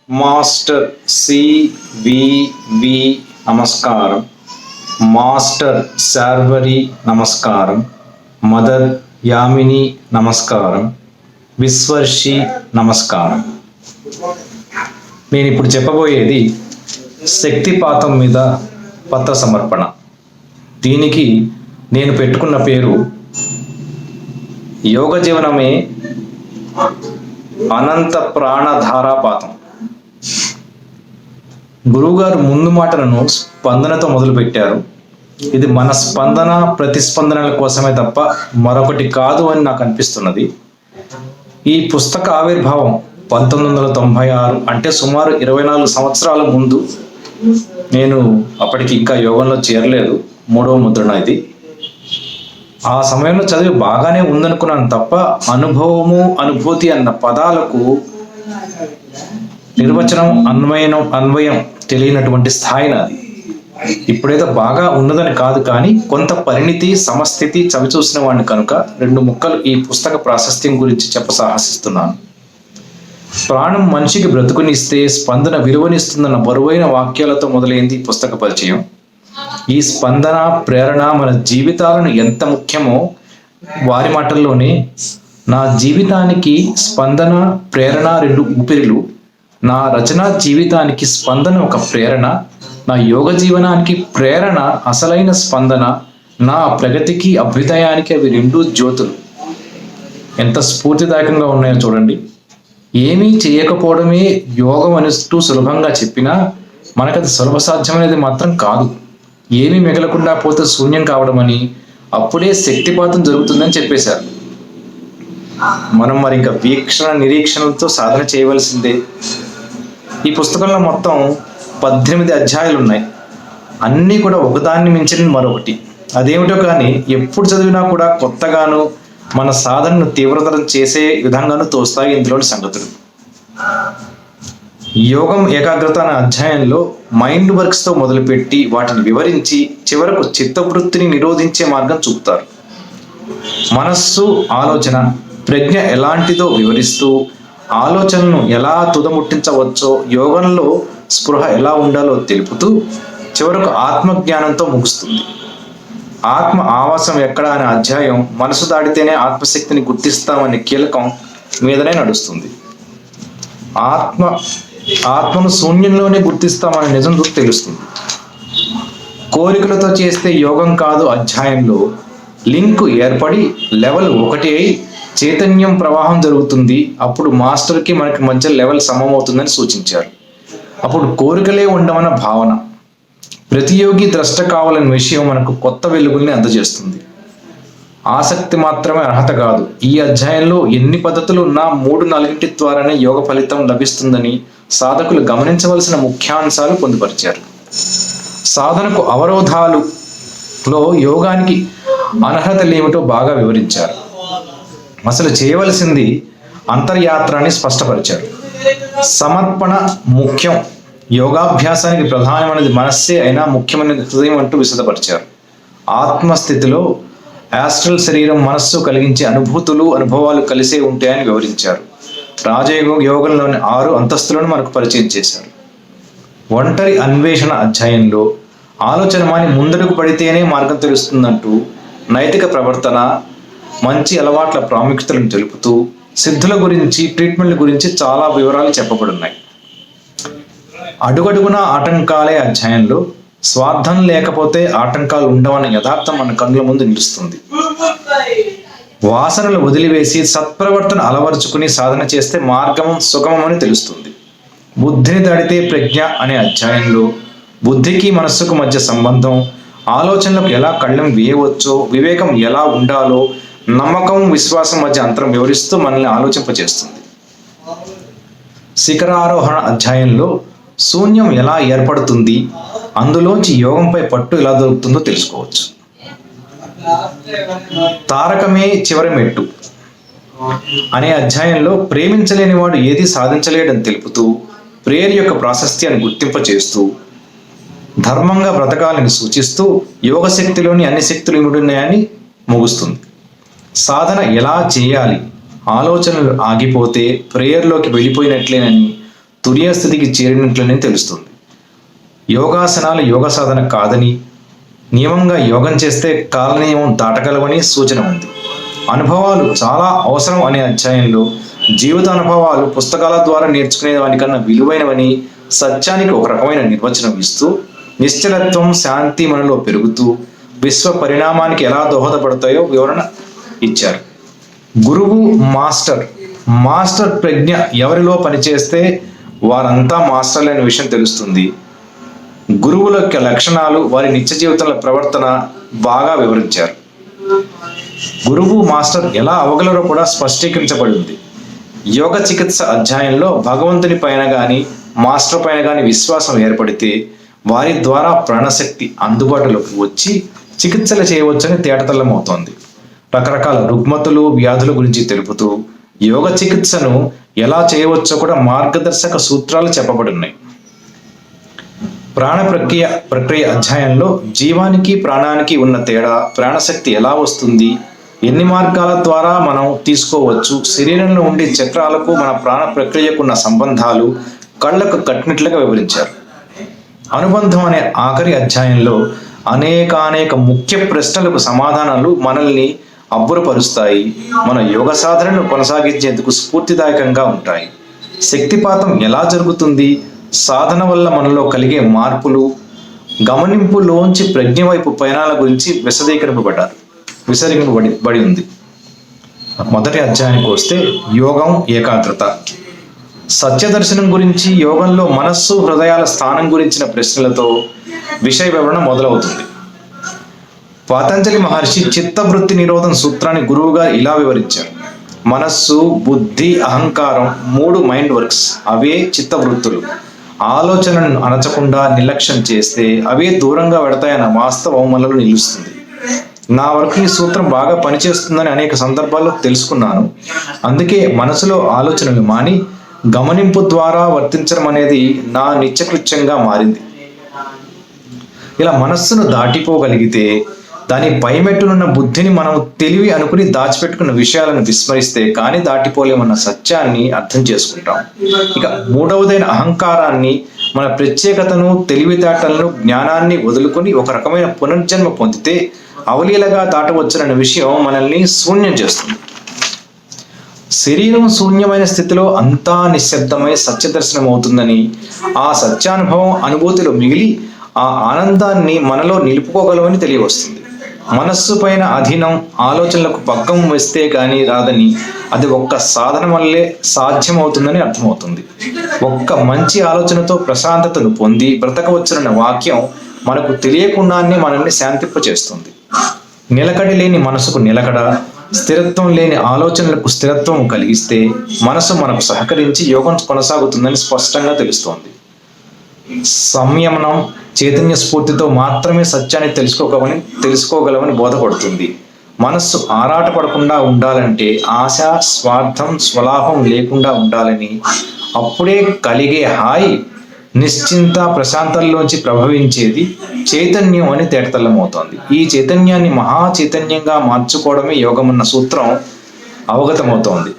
Master CVV నమస్కారం. Master Sharvari నమస్కారం. Mother Yamini నమస్కారం. విశ్వర్షి నమస్కారం. నేను ఇప్పుడు చెప్పబోయేది శక్తిపాతం మీద పత్ర సమర్పణ. దీనికి నేను పెట్టుకున్న పేరు యోగ జీవనమే అనంత ప్రాణధారాపాతం. గురువుగారు ముందు మాటలను స్పందనతో మొదలుపెట్టారు. ఇది మన స్పందన ప్రతిస్పందనల కోసమే తప్ప మరొకటి కాదు అని నాకు అనిపిస్తున్నది. ఈ పుస్తక ఆవిర్భావం 1996, అంటే సుమారు 24 సంవత్సరాల ముందు. నేను అప్పటికి ఇంకా యోగంలో చేరలేదు, 3వ ముద్రణ ఇది. ఆ సమయంలో చదివి బాగానే ఉందనుకున్నాను తప్ప అనుభవము అనుభూతి అన్న పదాలకు నిర్వచనం అన్వయం తెలియనటువంటి స్థాయి నాది. ఇప్పుడేదో బాగా ఉన్నదని కాదు, కానీ కొంత పరిణితి సమస్థితి చవిచూసిన వాడిని కనుక 2 ముక్కలు ఈ పుస్తక ప్రాశస్త్యం గురించి సాహసిస్తున్నాను. ప్రాణం మనిషికి బ్రతుకునిస్తే స్పందన విలువనిస్తుందన్న బరువైన వాక్యాలతో మొదలైంది ఈ పుస్తక పరిచయం. ఈ స్పందన ప్రేరణ మన జీవితాలను ఎంత ముఖ్యమో వారి మాటల్లోనే, నా జీవితానికి స్పందన ప్రేరణ 2 ఊపిరిలు, నా రచనా జీవితానికి స్పందన ఒక ప్రేరణ, నా యోగ జీవనానికి ప్రేరణ అసలైన స్పందన, నా ప్రగతికి అభ్యుదయానికి అవి 2 జ్యోతులు. ఎంత స్ఫూర్తిదాయకంగా ఉన్నాయో చూడండి. ఏమీ చేయకపోవడమే యోగం అనిస్తూ సులభంగా చెప్పినా మనకది సులభ సాధ్యమనేది మాత్రం కాదు. ఏమీ మిగలకుండా పోతే శూన్యం కావడం అని, అప్పుడే శక్తిపాతం జరుగుతుందని చెప్పేశారు. మనం మరి ఇంకా వీక్షణ నిరీక్షణలతో సాధన చేయవలసిందే. ఈ పుస్తకంలో మొత్తం 18 అధ్యాయాలు ఉన్నాయి. అన్నీ కూడా ఒకదాన్ని మించిన మరొకటి. అదేమిటో కానీ ఎప్పుడు చదివినా కూడా కొత్తగాను మన సాధనను తీవ్రతరం చేసే విధంగాను తోస్తాయి ఇందులోని సంగతులు. యోగం ఏకాగ్రత అనే అధ్యాయంలో మైండ్ వర్క్స్తో మొదలుపెట్టి వాటిని వివరించి చివరకు చిత్తవృత్తిని నిరోధించే మార్గం చూపుతారు. మనస్సు, ఆలోచన, ప్రజ్ఞ ఎలాంటిదో వివరిస్తూ ఆలోచనను ఎలా తుదముట్టించవచ్చో, యోగంలో స్పృహ ఎలా ఉండాలో తెలుపుతూ చివరకు ఆత్మజ్ఞానంతో ముగుస్తుంది. ఆత్మ ఆవాసం ఎక్కడ అనే అధ్యాయం మనసు దాటితేనే ఆత్మశక్తిని గుర్తిస్తామనే కీలకం మీదనే నడుస్తుంది. ఆత్మను శూన్యంలోనే గుర్తిస్తామనే నిజం తెలుస్తుంది. కోరికలతో చేస్తే యోగం కాదు అధ్యాయంలో లింకు ఏర్పడి లెవెల్ 1 అయి చైతన్యం ప్రవాహం జరుగుతుంది. అప్పుడు మాస్టర్కి మనకి మధ్య లెవెల్ సమమవుతుందని సూచించారు. అప్పుడు కోరికలే ఉండమన్న భావన. ప్రతి యోగి ద్రష్ట కావాలనే విషయం మనకు కొత్త వెలుగుల్ని అందజేస్తుంది. ఆసక్తి మాత్రమే అర్హత కాదు. ఈ అధ్యాయంలో ఎన్ని పద్ధతులు ఉన్నా 3-4 ద్వారానే యోగ ఫలితం లభిస్తుందని సాధకులు గమనించవలసిన ముఖ్యాంశాలు పొందుపరిచారు. సాధనకు అవరోధాలులో యోగానికి అనర్హతలు ఏమిటో బాగా వివరించారు. అసలు చేయవలసింది అంతర్యాత్రాన్ని స్పష్టపరిచారు. సమర్పణ ముఖ్యం, యోగాభ్యాసానికి ప్రధానమైనది మనస్సే అయినా ముఖ్యమైనది హృదయం అంటూ విశదపరిచారు. ఆత్మస్థితిలో యాస్ట్రల్ శరీరం, మనస్సు కలిగించే అనుభవాలు కలిసే ఉంటాయని వివరించారు. రాజయోగంలోని 6 అంతస్తులను మనకు పరిచయం చేశారు. ఒంటరి అన్వేషణ అధ్యాయంలో ఆలోచన మాని ముందడుగు పడితేనే మార్గం తెలుస్తుందంటూ నైతిక ప్రవర్తన, మంచి అలవాట్ల ప్రాముఖ్యతలను తెలుపుతూ సిద్ధుల గురించి, ట్రీట్మెంట్ల గురించి చాలా వివరాలు చెప్పబడున్నాయి. అడుగడుగున ఆటంకాలే అధ్యాయంలో స్వార్థం లేకపోతే ఆటంకాలు ఉండవన్న యథార్థం మన కన్నుల ముందు నిలుస్తుంది. వాసనలు వదిలివేసి సత్ప్రవర్తన అలవరుచుకుని సాధన చేస్తే మార్గం సుగమమని తెలుస్తుంది. బుద్ధిని దాడితే ప్రజ్ఞ అనే అధ్యాయంలో బుద్ధికి మనస్సుకు మధ్య సంబంధం, ఆలోచనలకు ఎలా కళ్ళెం వేయవచ్చో, వివేకం ఎలా ఉండాలో, నమ్మకం విశ్వాసం మధ్య అంతరం వివరిస్తూ మనల్ని ఆలోచింపచేస్తుంది. శిఖరారోహణ అధ్యాయంలో శూన్యం ఎలా ఏర్పడుతుంది, అందులోంచి యోగంపై పట్టు ఎలా దొరుకుతుందో తెలుసుకోవచ్చు. తారకమే చివరి మెట్టు అనే అధ్యాయంలో ప్రేమించలేని వాడు ఏది సాధించలేడని తెలుపుతూ ప్రేయర్ యొక్క ప్రాశస్త్యాన్ని గుర్తింపచేస్తూ ధర్మంగా బ్రతకాలని సూచిస్తూ యోగ శక్తిలోని అన్ని శక్తులు ఇమిడున్నాయని ముగుస్తుంది. సాధన ఎలా చేయాలి, ఆలోచనలు ఆగిపోతే ప్రేయర్లోకి వెళ్ళిపోయినట్లేనని, తుర్యస్థితికి చేరినట్లేనని తెలుస్తుంది. యోగాసనాలు యోగ సాధన కాదని, నియమంగా యోగం చేస్తే కాలనియమం దాటగలవని సూచన ఉంది. అనుభవాలు చాలా అవసరం అనే అధ్యాయంలో జీవిత అనుభవాలు పుస్తకాల ద్వారా నేర్చుకునే వానికన్నా విలువైనవని సత్యానికి ఒక రకమైన నిర్వచనం ఇస్తూ నిశ్చలత్వం, శాంతి మనలో పెరుగుతూ విశ్వ పరిణామానికి ఎలా దోహదపడతాయో వివరణ ఇచ్చారు. గురువు మాస్టర్ ప్రజ్ఞ ఎవరిలో పనిచేస్తే వారంతా మాస్టర్లు అనే విషయం తెలుస్తుంది. గురువుల యొక్క లక్షణాలు, వారి నిత్య జీవితంలో ప్రవర్తన బాగా వివరించారు. గురువు మాస్టర్ ఎలా అవగలరో కూడా స్పష్టీకరించబడింది. యోగ చికిత్స అధ్యాయంలో భగవంతుని పైన కానీ మాస్టర్ పైన కానీ విశ్వాసం ఏర్పడితే వారి ద్వారా ప్రాణశక్తి అందుబాటులోకి వచ్చి చికిత్సలు చేయవచ్చని తేటతెల్లమవుతోంది. రకరకాల రుగ్మతులు, వ్యాధుల గురించి తెలుపుతూ యోగ చికిత్సను ఎలా చేయవచ్చో కూడా మార్గదర్శక సూత్రాలు చెప్పబడున్నాయి. ప్రాణ ప్రక్రియ అధ్యాయంలో జీవానికి ప్రాణానికి ఉన్న తేడా, ప్రాణశక్తి ఎలా వస్తుంది, ఎన్ని మార్గాల ద్వారా మనం తీసుకోవచ్చు, శరీరంలో ఉండే చక్రాలకు మన ప్రాణ ప్రక్రియకు ఉన్న సంబంధాలు కళ్ళకు కట్టినట్లుగా వివరించారు. అనుబంధం అనే ఆఖరి అధ్యాయంలో అనేక ముఖ్య ప్రశ్నలకు సమాధానాలు మనల్ని అబ్బురపరుస్తాయి, మన యోగ సాధనను కొనసాగించేందుకు స్ఫూర్తిదాయకంగా ఉంటాయి. శక్తిపాతం ఎలా జరుగుతుంది, సాధన వల్ల మనలో కలిగే మార్పులు, గమనింపులోంచి ప్రజ్ఞ వైపు పయనాల గురించి విశదీకరింపబడి ఉంది. మొదటి అధ్యాయానికి వస్తే యోగం, ఏకాగ్రత, సత్యదర్శనం గురించి, యోగంలో మనస్సు, హృదయాల స్థానం గురించిన ప్రశ్నలతో విషయ వివరణ మొదలవుతుంది. పతంజలి మహర్షి చిత్తవృత్తి నిరోధం సూత్రాన్ని గురువుగా ఇలా వివరించారు. మనస్సు, బుద్ధి, అహంకారం 3 మైండ్ వర్క్స్, అవే చిత్తవృత్తులు. ఆలోచనను అణచకుండా నిర్లక్ష్యం చేస్తే అవే దూరంగా పెడతాయన్న వాస్తవం మనలో నిలుస్తుంది. నా వరకు ఈ సూత్రం బాగా పనిచేస్తుందని అనేక సందర్భాల్లో తెలుసుకున్నాను. అందుకే మనసులో ఆలోచనలు మాని గమనింపు ద్వారా వర్తించడం అనేది నా నిత్యకృత్యంగా మారింది. ఇలా మనస్సును దాటిపోగలిగితే, దాని పైమెట్టునున్న బుద్ధిని మనం తెలివి అనుకుని దాచిపెట్టుకున్న విషయాలను విస్మరిస్తే కానీ దాటిపోలేమన్న సత్యాన్ని అర్థం చేసుకుంటాం. ఇక మూడవదైన అహంకారాన్ని, మన ప్రత్యేకతను, తెలివితేటలను, జ్ఞానాన్ని వదులుకొని ఒక రకమైన పునర్జన్మ పొందితే అవలీలగా దాటవచ్చునన్న విషయం మనల్ని శూన్యం చేస్తుంది. శరీరం శూన్యమైన స్థితిలో అంతా నిశ్శబ్దమై సత్యదర్శనం అవుతుందని, ఆ సత్యానుభవం అనుభూతిలో మిగిలి ఆ ఆనందాన్ని మనలో నిలుపుకోగలమని తెలియవస్తుంది. మనస్సు పైన అధీనం, ఆలోచనలకు పక్కం వేస్తే కానీ రాదని, అది ఒక్క సాధన వల్లే సాధ్యమవుతుందని అర్థమవుతుంది. ఒక్క మంచి ఆలోచనతో ప్రశాంతతను పొంది బ్రతకవచ్చునన్న వాక్యం మనకు తెలియకుండానే మనల్ని శాంతింపచేస్తుంది. నిలకడ లేని మనసుకు నిలకడ, స్థిరత్వం లేని ఆలోచనలకు స్థిరత్వం కలిగిస్తే మనసు మనకు సహకరించి యోగం కొనసాగుతుందని స్పష్టంగా తెలుస్తోంది. సంయమనం, చైతన్య స్ఫూర్తితో మాత్రమే సత్యాన్ని తెలుసుకోగలమని బోధపడుతుంది. మనస్సు ఆరాటపడకుండా ఉండాలంటే ఆశ, స్వార్థం, స్వలాభం లేకుండా ఉండాలని, అప్పుడే కలిగే హాయి, నిశ్చింత, ప్రశాంతంలోంచి ప్రభవించేది చైతన్యం అని తేటతెల్లమవుతోంది. ఈ చైతన్యాన్ని మహా చైతన్యంగా మార్చుకోవడమే యోగమన్న సూత్రం అవగతమవుతోంది.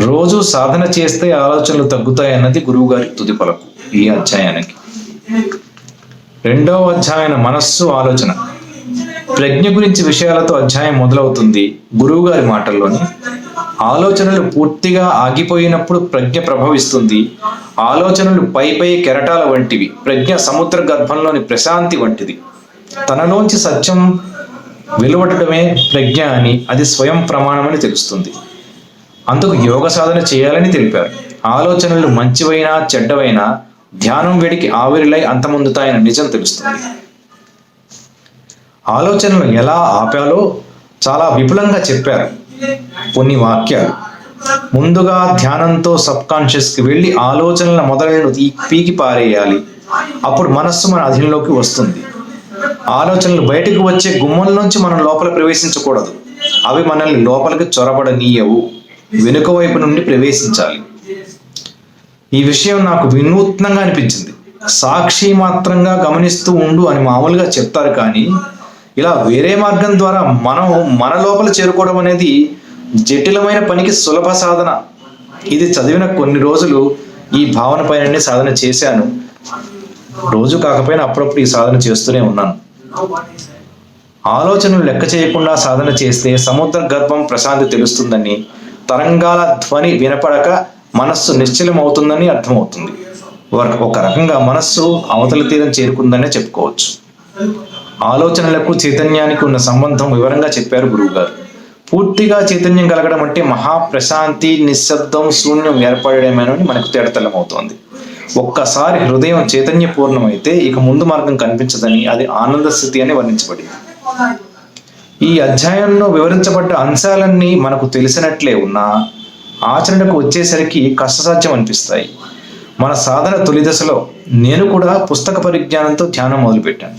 రోజు సాధన చేస్తే ఆలోచనలు తగ్గుతాయన్నది గురువుగారి తుది పలుకు ఈ అధ్యాయానికి. 2వ అధ్యాయం మనస్సు, ఆలోచన. ప్రజ్ఞ గురించి విషయాలతో అధ్యాయం మొదలవుతుంది. గురువు గారి మాటల్లోని ఆలోచనలు పూర్తిగా ఆగిపోయినప్పుడు ప్రజ్ఞ ప్రభవిస్తుంది. ఆలోచనలు పై పై కెరటాల వంటివి. ప్రజ్ఞ సముద్ర గర్భంలోని ప్రశాంతి వంటిది. తనలోంచి సత్యం వెలువడటమే ప్రజ్ఞ అని, అది స్వయం ప్రమాణమని తెలుస్తుంది. అందుకు యోగ సాధన చేయాలని తెలిపారు. ఆలోచనలు మంచివైనా చెడ్డవైనా ధ్యానం వేడికి ఆవిరిలై అంతమొందుతాయని నిజం తెలుస్తుంది. ఆలోచనలు ఎలా ఆపాలో చాలా విపులంగా చెప్పారు కొన్ని వాక్యాలు. ముందుగా ధ్యానంతో సబ్ కాన్షియస్కి వెళ్ళి ఆలోచనల మొదలైన పీకి పారేయాలి. అప్పుడు మనస్సు మన అధీనంలోకి వస్తుంది. ఆలోచనలు బయటకు వచ్చే గుమ్మం నుంచి మనం లోపల ప్రవేశించకూడదు. అవి మనల్ని లోపలికి చొరబడనీయవు. వెనుక వైపు నుండి ప్రవేశించాలి. ఈ విషయం నాకు వినూత్నంగా అనిపించింది. సాక్షి మాత్రంగా గమనిస్తూ ఉండు అని మామూలుగా చెప్తారు, కానీ ఇలా వేరే మార్గం ద్వారా మనం మన లోపల చేరుకోవడం అనేది జటిలమైన పనికి సులభ సాధన. ఇది చదివిన కొన్ని రోజులు ఈ భావన పైన సాధన చేశాను. రోజు కాకపోయినా అప్పుడప్పుడు ఈ సాధన చేస్తూనే ఉన్నాను. ఆలోచనలు లెక్క చేయకుండా సాధన చేస్తే సముద్ర గర్భం ప్రశాంతి తెలుస్తుందని, తరంగాల ధ్వని వినపడక మనస్సు నిశ్చలం అవుతుందని అర్థమవుతుంది. ఒక రకంగా మనస్సు అవతల తీరం చేరుకుందనే చెప్పుకోవచ్చు. ఆలోచనలకు చైతన్యానికి ఉన్న సంబంధం వివరంగా చెప్పారు గురువుగారు. పూర్తిగా చైతన్యం కలగడం అంటే మహాప్రశాంతి, నిశ్శబ్దం, శూన్యం ఏర్పడమేనని మనకు తేటతెల్లమవుతోంది. ఒక్కసారి హృదయం చైతన్యపూర్ణమైతే ఇక ముందు మార్గం కనిపించదని, అది ఆనంద స్థితి అని వర్ణించబడింది. ఈ అధ్యాయంలో వివరించబడ్డ అంశాలన్నీ మనకు తెలిసినట్లే ఉన్నా ఆచరణకు వచ్చేసరికి కష్టసాధ్యం అనిపిస్తాయి. మన సాధన తొలి దశలో నేను కూడా పుస్తక పరిజ్ఞానంతో ధ్యానం మొదలుపెట్టాను.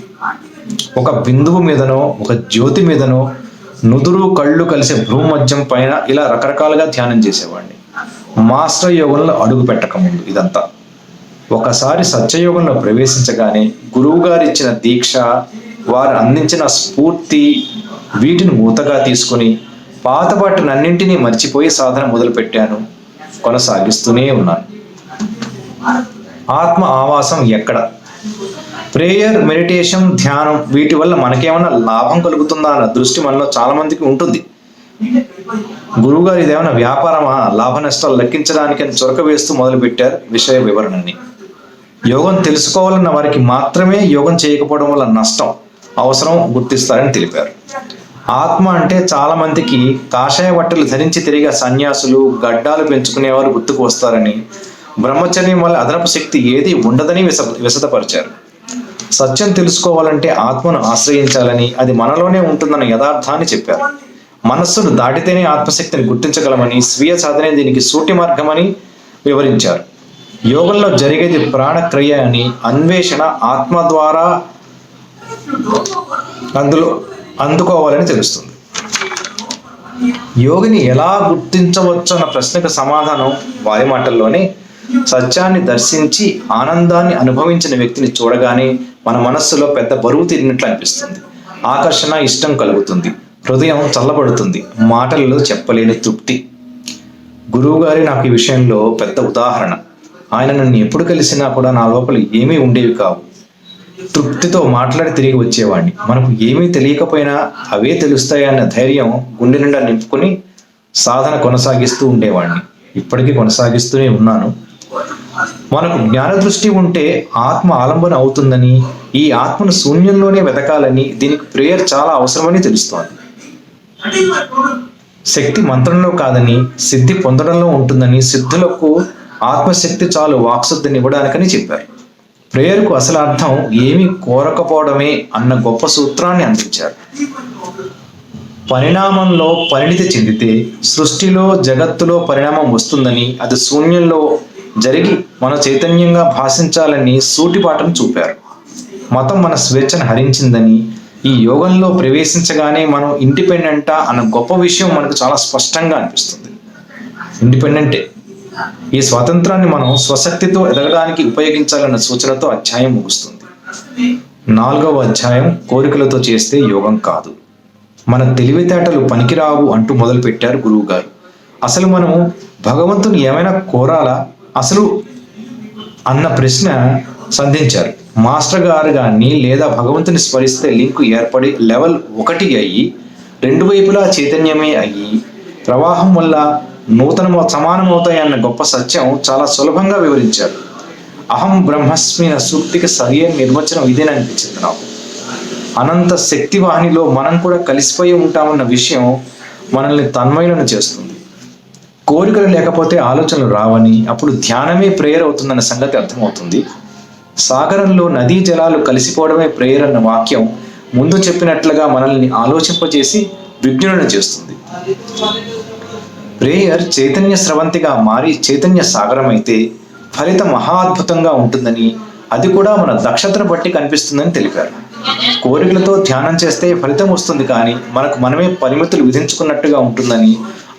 ఒక బిందువు మీదనో, ఒక జ్యోతి మీదనో, నుదురు కళ్ళు కలిసే భ్రూమధ్యం పైన ఇలా రకరకాలుగా ధ్యానం చేసేవాడిని. మాస్టర్ యోగంలో అడుగు పెట్టకముందు ఇదంతా. ఒకసారి సత్యయోగంలో ప్రవేశించగానే గురువు గారు ఇచ్చిన దీక్ష, వారు అందించిన స్ఫూర్తి, వీటిని ఊతగా తీసుకుని పాతపాటినన్నింటినీ మర్చిపోయి సాధన మొదలుపెట్టాను. కొనసాగిస్తూనే ఉన్నాను. ఆత్మ ఆవాసం ఎక్కడ? ప్రేయర్, మెడిటేషన్, ధ్యానం వీటి వల్ల మనకేమన్నా లాభం కలుగుతుందా అన్న దృష్టి మనలో చాలా మందికి ఉంటుంది. గురువుగారు ఇదేమన్నా వ్యాపారమా, లాభ నష్టాలు లెక్కించడానికి అని చొరక వేస్తూ మొదలుపెట్టారు విషయ వివరణని. యోగం తెలుసుకోవాలన్న వారికి మాత్రమే యోగం చేయకపోవడం వల్ల నష్టం, అవసరం గుర్తిస్తారని తెలిపారు. ఆత్మ అంటే చాలా మందికి కాషాయ బట్టలు ధరించి తిరిగే సన్యాసులు, గడ్డాలు పెంచుకునేవారు గుర్తుకు వస్తారని, బ్రహ్మచర్యం వల్ల అదనపు శక్తి ఏది ఉండదని విశదపరిచారు. సత్యం తెలుసుకోవాలంటే ఆత్మను ఆశ్రయించాలని, అది మనలోనే ఉంటుందన్న యథార్థాన్ని చెప్పారు. మనస్సును దాటితేనే ఆత్మశక్తిని గుర్తించగలమని, స్వీయ సాధనే దీనికి సూటి మార్గమని వివరించారు. యోగంలో జరిగేది ప్రాణక్రియ అని, అన్వేషణ ఆత్మ ద్వారా అందుకోవాలని తెలుస్తుంది. యోగిని ఎలా గుర్తించవచ్చు అన్న ప్రశ్నకు సమాధానం వారి మాటల్లోనే, సత్యాన్ని దర్శించి ఆనందాన్ని అనుభవించిన వ్యక్తిని చూడగానే మన మనస్సులో పెద్ద బరువు తీరినట్లు అనిపిస్తుంది. ఆకర్షణ, ఇష్టం కలుగుతుంది. హృదయం చల్లబడుతుంది. మాటలలో చెప్పలేని తృప్తి. గురువుగారి నాకు ఈ విషయంలో పెద్ద ఉదాహరణ. ఆయన నన్ను ఎప్పుడు కలిసినా కూడా నా లోపల ఏమీ ఉండేవి కావు. తృప్తితో మాట్లాడి తిరిగి వచ్చేవాడిని. మనకు ఏమీ తెలియకపోయినా అవే తెలుస్తాయన్న ధైర్యం గుండె నిండా నింపుకొని సాధన కొనసాగిస్తూ ఉండేవాడిని. ఇప్పటికీ కొనసాగిస్తూనే ఉన్నాను. మనకు జ్ఞాన దృష్టి ఉంటే ఆత్మ ఆలంబన అవుతుందని, ఈ ఆత్మను శూన్యంలోనే వెతకాలని, దీనికి ప్రేయర్ చాలా అవసరమని తెలుస్తోంది. శక్తి మంత్రంలో కాదని, సిద్ధి పొందడంలో ఉంటుందని, సిద్ధులకు ఆత్మశక్తి చాలు వాక్శుద్ధిని ఇవ్వడానికని చెప్పారు. ప్రేయర్కు అసలు అర్థం ఏమీ కోరకపోవడమే అన్న గొప్ప సూత్రాన్ని అందించారు. పరిణామంలో పరిణితి చెందితే సృష్టిలో, జగత్తులో పరిణామం వస్తుందని, అది శూన్యంలో జరిగి మన చైతన్యంగా భాషించాలని సూటిపాటను చూపారు. మతం మన స్వేచ్ఛను హరించిందని, ఈ యోగంలో ప్రవేశించగానే మనం ఇండిపెండెంటా అన్న గొప్ప విషయం మనకు చాలా స్పష్టంగా అనిపిస్తుంది. ఇండిపెండెంటే. ఈ స్వాతంత్రాన్ని మనం స్వశక్తితో ఎదగడానికి ఉపయోగించాలన్న సూచనతో అధ్యాయం ముగుస్తుంది. 4వ అధ్యాయం కోరికలతో చేస్తే యోగం కాదు, మన తెలివితేటలు పనికిరావు అంటూ మొదలు పెట్టారు గురువు గారు. అసలు మనము భగవంతుని ఏమైనా కోరాలా అసలు అన్న ప్రశ్న సంధించారు. మాస్టర్ గారు కానీ లేదా భగవంతుని స్మరిస్తే లింకు ఏర్పడి లెవెల్ 1 అయ్యి రెండు వైపులా చైతన్యమే అయ్యి ప్రవాహం వల్ల సమానమవుతాయన్న గొప్ప సత్యం చాలా సులభంగా వివరించారు. అహం బ్రహ్మస్మి అన్న సూక్తికి సరైన నిర్వచనం ఇదేననిపించింది నాకు. అనంత శక్తి వాహినిలో మనం కూడా కలిసిపోయి ఉంటామన్న విషయం మనల్ని తన్మయులను చేస్తుంది. కోరికలు లేకపోతే ఆలోచనలు రావని, అప్పుడు ధ్యానమే ప్రేయర్ అవుతుందన్న సంగతి అర్థమవుతుంది. సాగరంలో నదీ జలాలు కలిసిపోవడమే ప్రేయర్ అన్న వాక్యం ముందు చెప్పినట్లుగా మనల్ని ఆలోచింపజేసి విజ్ఞులను చేస్తుంది. ప్రేయర్ చైతన్య స్రవంతిగా మారి చైతన్య సాగరం అయితే ఫలితం మహా అద్భుతంగా ఉంటుందని, అది కూడా మన దక్షతను బట్టి కనిపిస్తుందని తెలిపారు. కోరికలతో ధ్యానం చేస్తే ఫలితం వస్తుంది, కానీ మనమే పరిమితులు విధించుకున్నట్టుగా ఉంటుందని,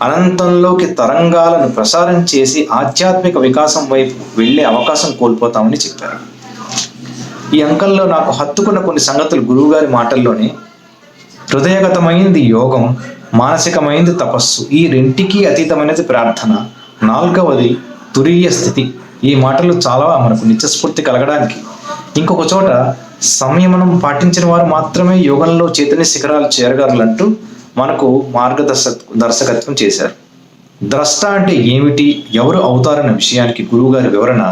అనంతంలోకి తరంగాలను ప్రసారం చేసి ఆధ్యాత్మిక వికాసం వైపు వెళ్లే అవకాశం కోల్పోతామని చెప్పారు. ఈ అంకంలో నాకు హత్తుకున్న కొన్ని సంగతులు గురువుగారి మాటల్లోనే. హృదయగతమైంది యోగం, మానసికమైంది తపస్సు, ఈ రెంటికి అతీతమైనది ప్రార్థన, 4వది తురీయ స్థితి. ఈ మాటలు చాలా మనకు నిత్యస్ఫూర్తి కలగడానికి. ఇంకొక చోట సంయమనం పాటించిన వారు మాత్రమే యోగంలో చైతన్య శిఖరాలు చేరగలరంటూ మనకు మార్గదర్శకత్వం చేశారు. ద్రష్ట అంటే ఏమిటి, ఎవరు అవుతారన్న విషయానికి గురువుగారి వివరణ: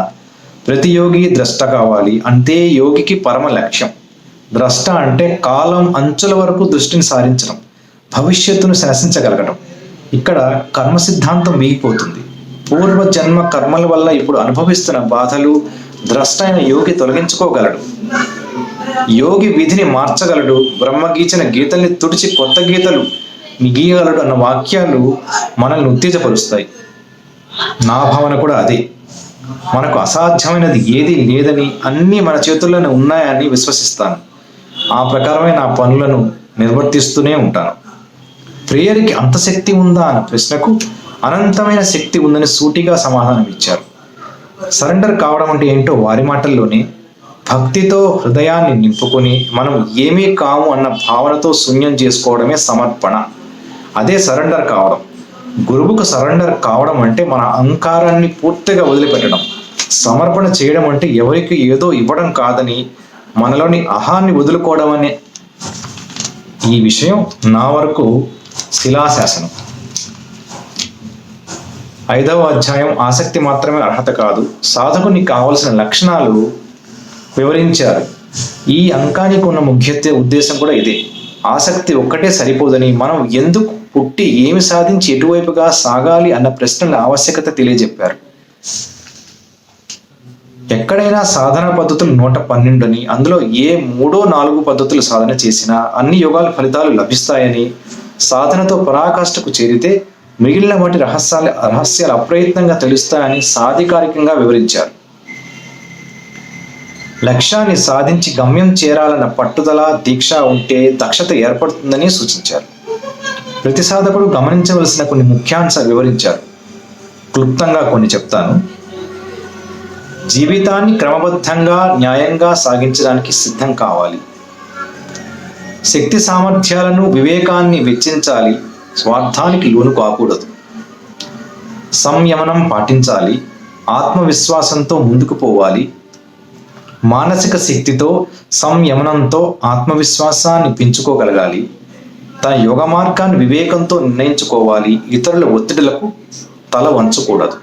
ప్రతి యోగి ద్రష్ట కావాలి, అంతే యోగికి పరమ లక్ష్యం. ద్రష్ట అంటే కాలం అంచుల వరకు దృష్టిని సారించడం, భవిష్యత్తును శాసించగలగడం. ఇక్కడ కర్మ సిద్ధాంతం వీగిపోతుంది. పూర్వ జన్మ కర్మల వల్ల ఇప్పుడు అనుభవిస్తున్న బాధలు ద్రష్ట అయిన యోగి తొలగించుకోగలడు. యోగి విధిని మార్చగలడు. బ్రహ్మ గీచిన గీతల్ని తుడిచి కొత్త గీతలు గీయగలడు అన్న వాక్యాలు మనల్ని ఉత్తేజపరుస్తాయి. నా భావన కూడా అదే. మనకు అసాధ్యమైనది ఏది లేదని, అన్నీ మన చేతుల్లోనే ఉన్నాయని విశ్వసిస్తాను. ఆ ప్రకారమే నా పనులను నిర్వర్తిస్తూనే ఉంటాను. ప్రేయర్కి అంత శక్తి ఉందా అన్న ప్రశ్నకు అనంతమైన శక్తి ఉందని సూటిగా సమాధానం ఇచ్చారు. సరెండర్ కావడం అంటే ఏంటో వారి మాటల్లోనే: భక్తితో హృదయాన్ని నింపుకొని మనం ఏమీ కాము అన్న భావనతో శూన్యం చేసుకోవడమే సమర్పణ. అదే సరెండర్ కావడం. గురువుకు సరెండర్ కావడం అంటే మన అహంకారాన్ని పూర్తిగా వదిలిపెట్టడం. సమర్పణ చేయడం అంటే ఎవరికి ఏదో ఇవ్వడం కాదని, మనలోని అహాన్ని వదులుకోవడం అనే. ఈ విషయం నా వరకు శిలాశాసనం. 5వ అధ్యాయం ఆసక్తి మాత్రమే అర్హత కాదు, సాధకునికి కావలసిన లక్షణాలు వివరించారు. ఈ అంకానికి ఉన్న ముఖ్య ఉద్దేశం కూడా ఇదే. ఆసక్తి ఒక్కటే సరిపోదని, మనం ఎందుకు పుట్టి ఏమి సాధించి ఎటువైపుగా సాగాలి అన్న ప్రశ్నల ఆవశ్యకత తెలియజెప్పారు. ఎక్కడైనా సాధన పద్ధతులు 112 అని, అందులో ఏ 3-4 పద్ధతులు సాధన చేసినా అన్ని యోగాల ఫలితాలు లభిస్తాయని, సాధనతో పరాకాష్ఠకు చేరితే మిగిలిన వాటి రహస్యాలు అప్రయత్నంగా తెలుస్తాయని సాధికారికంగా వివరించారు. లక్ష్యాన్ని సాధించి గమ్యం చేరాలన్న పట్టుదల, దీక్ష ఉంటే దక్షత ఏర్పడుతుందని సూచించారు. ప్రతి సాధకుడు గమనించవలసిన కొన్ని ముఖ్యాంశాలు వివరించారు. క్లుప్తంగా కొన్ని చెప్తాను. జీవితాన్ని క్రమబద్ధంగా న్యాయంగా సాగించడానికి సిద్ధం కావాలి. శక్తి సామర్థ్యాలను, వివేకాన్ని వెచ్చించాలి. స్వార్థానికి లోను కాకూడదు. సంయమనం పాటించాలి. ఆత్మవిశ్వాసంతో ముందుకు పోవాలి. మానసిక శక్తితో, సంయమనంతో ఆత్మవిశ్వాసాన్ని పెంచుకోగలగాలి. తన యోగ మార్గాన్ని వివేకంతో నిర్ణయించుకోవాలి. ఇతరుల ఒత్తిడులకు తల వంచకూడదు.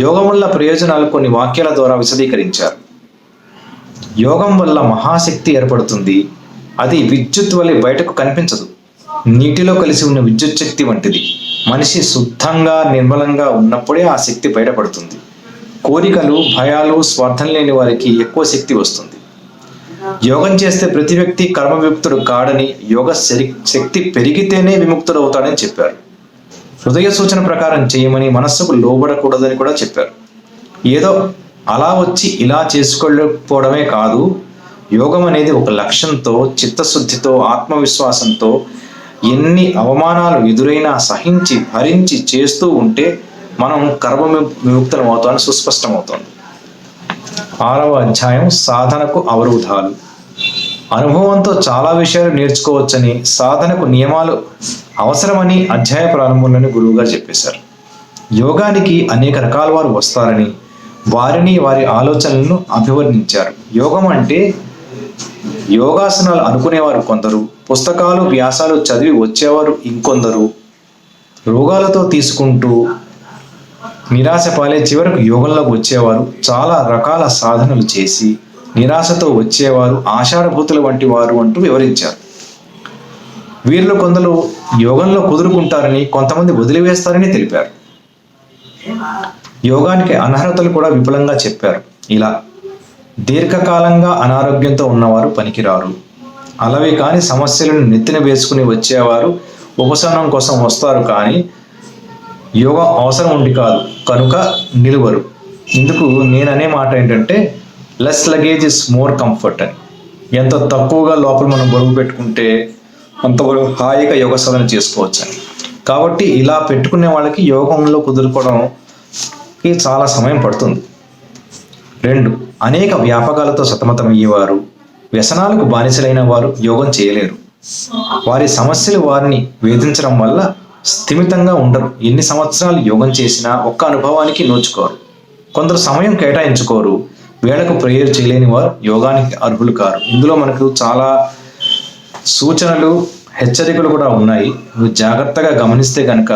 యోగం వల్ల ప్రయోజనాలు కొన్ని వాక్యాల ద్వారా విశదీకరించారు. యోగం వల్ల మహాశక్తి ఏర్పడుతుంది. అది విద్యుత్ వలె బయటకు కనిపించదు. నీటిలో కలిసి ఉన్న విద్యుత్ శక్తి వంటిది. మనిషి శుద్ధంగా, నిర్మలంగా ఉన్నప్పుడే ఆ శక్తి బయటపడుతుంది. కోరికలు, భయాలు, స్వార్థం లేని వారికి ఎక్కువ శక్తి వస్తుంది. యోగం చేస్తే ప్రతి వ్యక్తి కర్మ విముక్తుడు కాడని, యోగ శక్తి పెరిగితేనే విముక్తుడు అవుతాడని చెప్పారు. హృదయ సూచన ప్రకారం చేయమని, మనస్సుకు లోబడకూడదని కూడా చెప్పారు. ఏదో అలా వచ్చి ఇలా చేసుకోలేకపోవడమే కాదు, యోగం అనేది ఒక లక్ష్యంతో, చిత్తశుద్ధితో, ఆత్మవిశ్వాసంతో ఎన్ని అవమానాలు ఎదురైనా సహించి భరించి చేస్తూ ఉంటే మనం కర్మ విముక్తం అవుతామని సుస్పష్టమవుతోంది. 6వ అధ్యాయం సాధనకు అవరోధాలు. అనుభవంతో చాలా విషయాలు నేర్చుకోవచ్చని, సాధనకు నియమాలు అవసరమని అధ్యాయ ప్రారంభంలోని గురువుగా చెప్పేశారు. యోగానికి అనేక రకాల వారు వస్తారని, వారిని వారి ఆలోచనలను అభివర్ణించారు. యోగం అంటే యోగాసనాలు అనుకునేవారు కొందరు, పుస్తకాలు వ్యాసాలు చదివి వచ్చేవారు ఇంకొందరు, రోగాలతో తీసుకుంటూ నిరాశ పాలే చివరకు యోగంలోకి వచ్చేవారు, చాలా రకాల సాధనలు చేసి నిరాశతో వచ్చేవారు ఆషాఢభూతుల వంటి వారు అంటూ వివరించారు. వీరిలో కొందరు యోగంలో కుదురుకుంటారని, కొంతమంది వదిలివేస్తారని తెలిపారు. యోగానికి అనర్హతలు కూడా విపులంగా చెప్పారు. ఇలా దీర్ఘకాలంగా అనారోగ్యంతో ఉన్నవారు పనికిరారు, అలవి కాని సమస్యలను నెత్తిన వేసుకుని వచ్చేవారు ఉపశమనం కోసం వస్తారు, కానీ యోగం అవసరం ఉండి కాదు కనుక నిలువరు. ఇందుకు నేననే మాట ఏంటంటే less luggage is more comfort అని. ఎంత తక్కువగా లోపల మనం బరువు పెట్టుకుంటే అంత హాయిగా యోగ సాధన చేసుకోవచ్చు అని. కాబట్టి ఇలా పెట్టుకునే వాళ్ళకి యోగంలో కుదురుకోవడంకి చాలా సమయం పడుతుంది. 2, అనేక వ్యాపకాలతో సతమతమయ్యేవారు, వ్యసనాలకు బానిసలైన వారు యోగం చేయలేరు. వారి సమస్యలు వారిని వేధించడం వల్ల స్థిమితంగా ఉండరు. ఎన్ని సంవత్సరాలు యోగం చేసినా ఒక్క అనుభవానికి నోచుకోరు. కొందరు సమయం కేటాయించుకోరు. వేళకు ప్రేయర్ చేయలేని వారు యోగానికి అర్హులు కారు. ఇందులో మనకు చాలా సూచనలు, హెచ్చరికలు కూడా ఉన్నాయి. నువ్వు జాగ్రత్తగా గమనిస్తే కనుక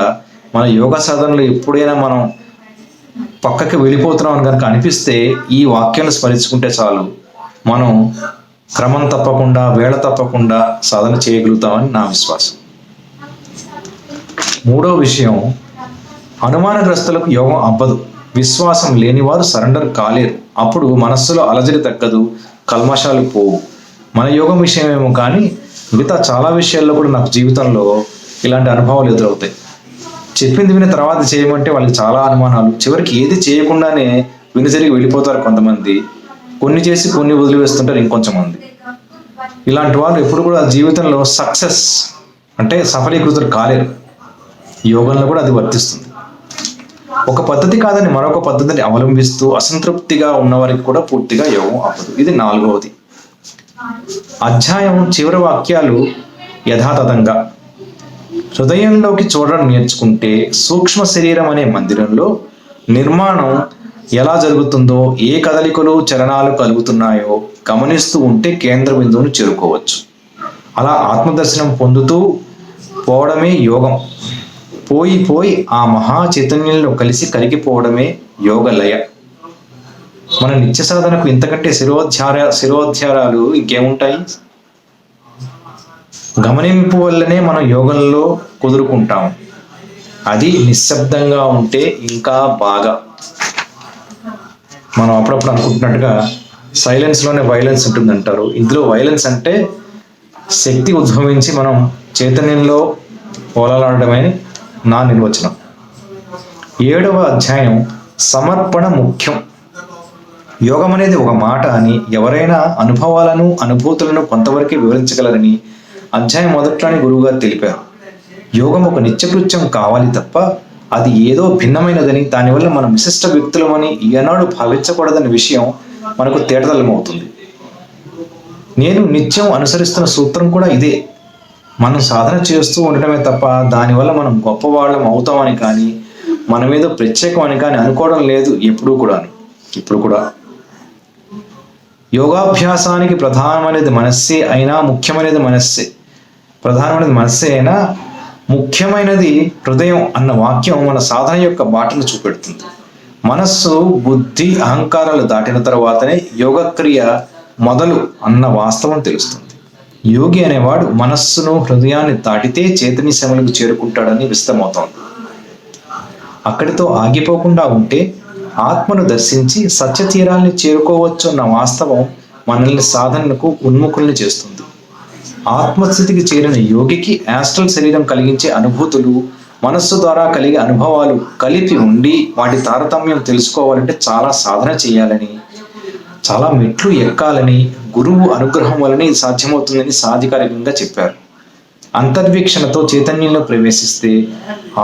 మన యోగా సాధనలు ఎప్పుడైనా మనం పక్కకి వెళ్ళిపోతున్నాం అని కనుక అనిపిస్తే ఈ వాక్యాన్ని స్మరించుకుంటే చాలు, మనం క్రమం తప్పకుండా వేళ తప్పకుండా సాధన చేయగలుగుతామని నా విశ్వాసం. 3వ విషయం, అనుమానగ్రస్తులకు యోగం అబ్బదు. విశ్వాసం లేనివారు సరెండర్ కాలేరు. అప్పుడు మనస్సులో అలజడి తగ్గదు, కల్మషాలు పోవు. మన యోగం విషయమేమో కానీ మిగతా చాలా విషయాల్లో కూడా నాకు జీవితంలో ఇలాంటి అనుభవాలు ఎదురవుతాయి. చెప్పింది విని తర్వాత చేయమంటే వాళ్ళకి చాలా అనుమానాలు, చివరికి ఏది చేయకుండానే వినిసరిగి వెళ్ళిపోతారు కొంతమంది. కొన్ని చేసి కొన్ని వదిలివేస్తుంటారు ఇంకొంచెం మంది. ఇలాంటి వాళ్ళు ఎప్పుడు కూడా జీవితంలో సక్సెస్ అంటే సఫలీకృతులు కాలేరు. యోగంలో కూడా అది వర్తిస్తుంది. ఒక పద్ధతి కాదని మరొక పద్ధతిని అవలంబిస్తూ అసంతృప్తిగా ఉన్నవారికి కూడా పూర్తిగా యోగం అవ్వదు. ఇది 4వది. అధ్యాయం చివరి వాక్యాలు యథాతథంగా హృదయంలోకి చూడడం నేర్చుకుంటే సూక్ష్మ శరీరం అనే మందిరంలో నిర్మాణం ఎలా జరుగుతుందో, ఏ కదలికలు చలనాలు కలుగుతున్నాయో గమనిస్తూ ఉంటే కేంద్ర బిందువును చేరుకోవచ్చు. అలా ఆత్మదర్శనం పొందుతూ పోవడమే యోగం. పోయి పోయి ఆ మహా చైతన్యంలో కలిసి కరిగిపోవడమే యోగలయ. మన నిత్య సాధనకు ఇంతకంటే శిరోధ్యారాలు ఇంకేముంటాయి? గమనింపు వల్లనే మనం యోగంలో కుదురుకుంటాం. అది నిశ్శబ్దంగా ఉంటే ఇంకా బాగా. మనం అప్పుడప్పుడు అనుకుంటున్నట్టుగా సైలెన్స్లోనే వైలెన్స్ ఉంటుందంటారు. ఇందులో వైలెన్స్ అంటే శక్తి ఉద్భవించి మనం చైతన్యంలో పోలాడమే నా నిర్వచనం. 7వ అధ్యాయం సమర్పణ ముఖ్యం. యోగం అనేది ఒక మాట అని, ఎవరైనా అనుభవాలను అనుభూతులను కొంతవరకే వివరించగలరని అధ్యాయం మొదట్లోని గురువుగారు తెలిపారు. యోగం ఒక నిత్యకృత్యం కావాలి తప్ప అది ఏదో భిన్నమైనదని, దానివల్ల మనం విశిష్ట వ్యక్తులమని ఈనాడు భావించకూడదనే విషయం మనకు తేటతెల్లమవుతుంది. నేను నిత్యం అనుసరిస్తున్న సూత్రం కూడా ఇదే. మనం సాధన చేస్తూ ఉండటమే తప్ప దానివల్ల మనం గొప్పవాళ్ళం అవుతామని కానీ, మన మీద ప్రత్యేకం అని కానీ అనుకోవడం లేదు ఎప్పుడూ కూడా. ఇప్పుడు కూడా యోగాభ్యాసానికి ప్రధానమైనది మనస్సే అయినా ముఖ్యమైనది మనస్సే. ప్రధానమైనది మనస్సే అయినా ముఖ్యమైనది హృదయం అన్న వాక్యం మన సాధన యొక్క బాటను చూపెడుతుంది. మనస్సు, బుద్ధి, అహంకారాలు దాటిన తర్వాతనే యోగక్రియ మొదలు అన్న వాస్తవం తెలుస్తుంది. యోగి అనేవాడు మనస్సును, హృదయాన్ని దాటితే చైతన్య శమలకు చేరుకుంటాడని విస్తమవుతోంది. అక్కడితో ఆగిపోకుండా ఉంటే ఆత్మను దర్శించి సత్య తీరాల్ని చేరుకోవచ్చు అన్న వాస్తవం మనల్ని సాధనకు ఉన్ముఖుల్ని చేస్తుంది. ఆత్మస్థితికి చేరిన యోగికి యాస్ట్రల్ శరీరం కలిగించే అనుభూతులు, మనస్సు ద్వారా కలిగే అనుభవాలు కలిపి ఉండి వాటి తారతమ్యం తెలుసుకోవాలంటే చాలా సాధన చేయాలని, చాలా మెట్లు ఎక్కాలని, గురువు అనుగ్రహం వలన ఇది సాధ్యమవుతుందని సాధికారికంగా చెప్పారు. అంతర్వీక్షణతో చైతన్యంలో ప్రవేశిస్తే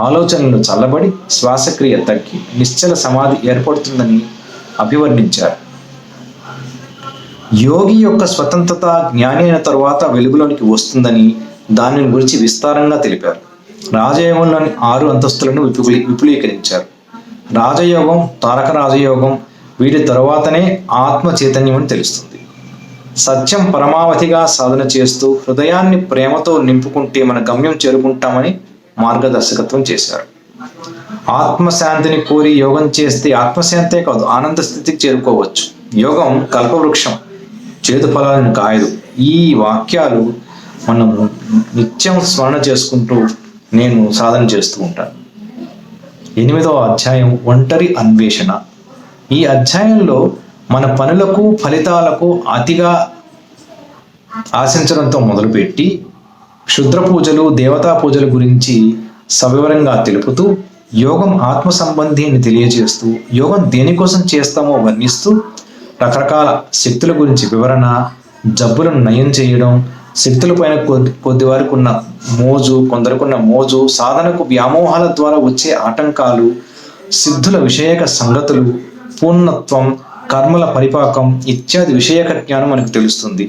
ఆలోచనలు చల్లబడి శ్వాసక్రియ తగ్గి నిశ్చల సమాధి ఏర్పడుతుందని అభివర్ణించారు. యోగి యొక్క స్వతంత్రత జ్ఞాని అయిన తరువాత వెలుగులోనికి వస్తుందని దానిని గురించి విస్తారంగా తెలిపారు. రాజయోగంలోని 6 అంతస్తులను విపులీకరించారు. రాజయోగం, తారక రాజయోగం, వీటి తరువాతనే ఆత్మ చైతన్యం అని తెలుస్తుంది. సత్యం పరమావధిగా సాధన చేస్తూ హృదయాన్ని ప్రేమతో నింపుకుంటే మన గమ్యం చేరుకుంటామని మార్గదర్శకత్వం చేశారు. ఆత్మశాంతిని కోరి యోగం చేస్తే ఆత్మశాంతే కాదు, ఆనంద స్థితికి చేరుకోవచ్చు. యోగం కల్పవృక్షం, చేదు ఫలాలను కాయదు. ఈ వాక్యాలు మనము నిత్యం స్మరణ చేసుకుంటూ నేను సాధన చేస్తూ ఉంటాను. 8వ అధ్యాయం ఒంటరి అన్వేషణ. ఈ అధ్యాయంలో మన పనులకు ఫలితాలకు అతిగా ఆశించడంతో మొదలుపెట్టి క్షుద్ర పూజలు, దేవతా పూజల గురించి సవివరంగా తెలుపుతూ యోగం ఆత్మ సంబంధి అని తెలియజేస్తూ యోగం దేనికోసం చేస్తామో వర్ణిస్తూ రకరకాల శక్తుల గురించి వివరణ, జబ్బులను నయం చేయడం, శక్తులపైన కొద్ది వారికి ఉన్న మోజు, కొందరుకున్న మోజు, సాధనకు వ్యామోహాల ద్వారా వచ్చే ఆటంకాలు, సిద్ధుల విషయక సంగతులు, పూర్ణత్వం, కర్మల పరిపాకం ఇత్యాది విషయక జ్ఞానం మనకు తెలుస్తుంది.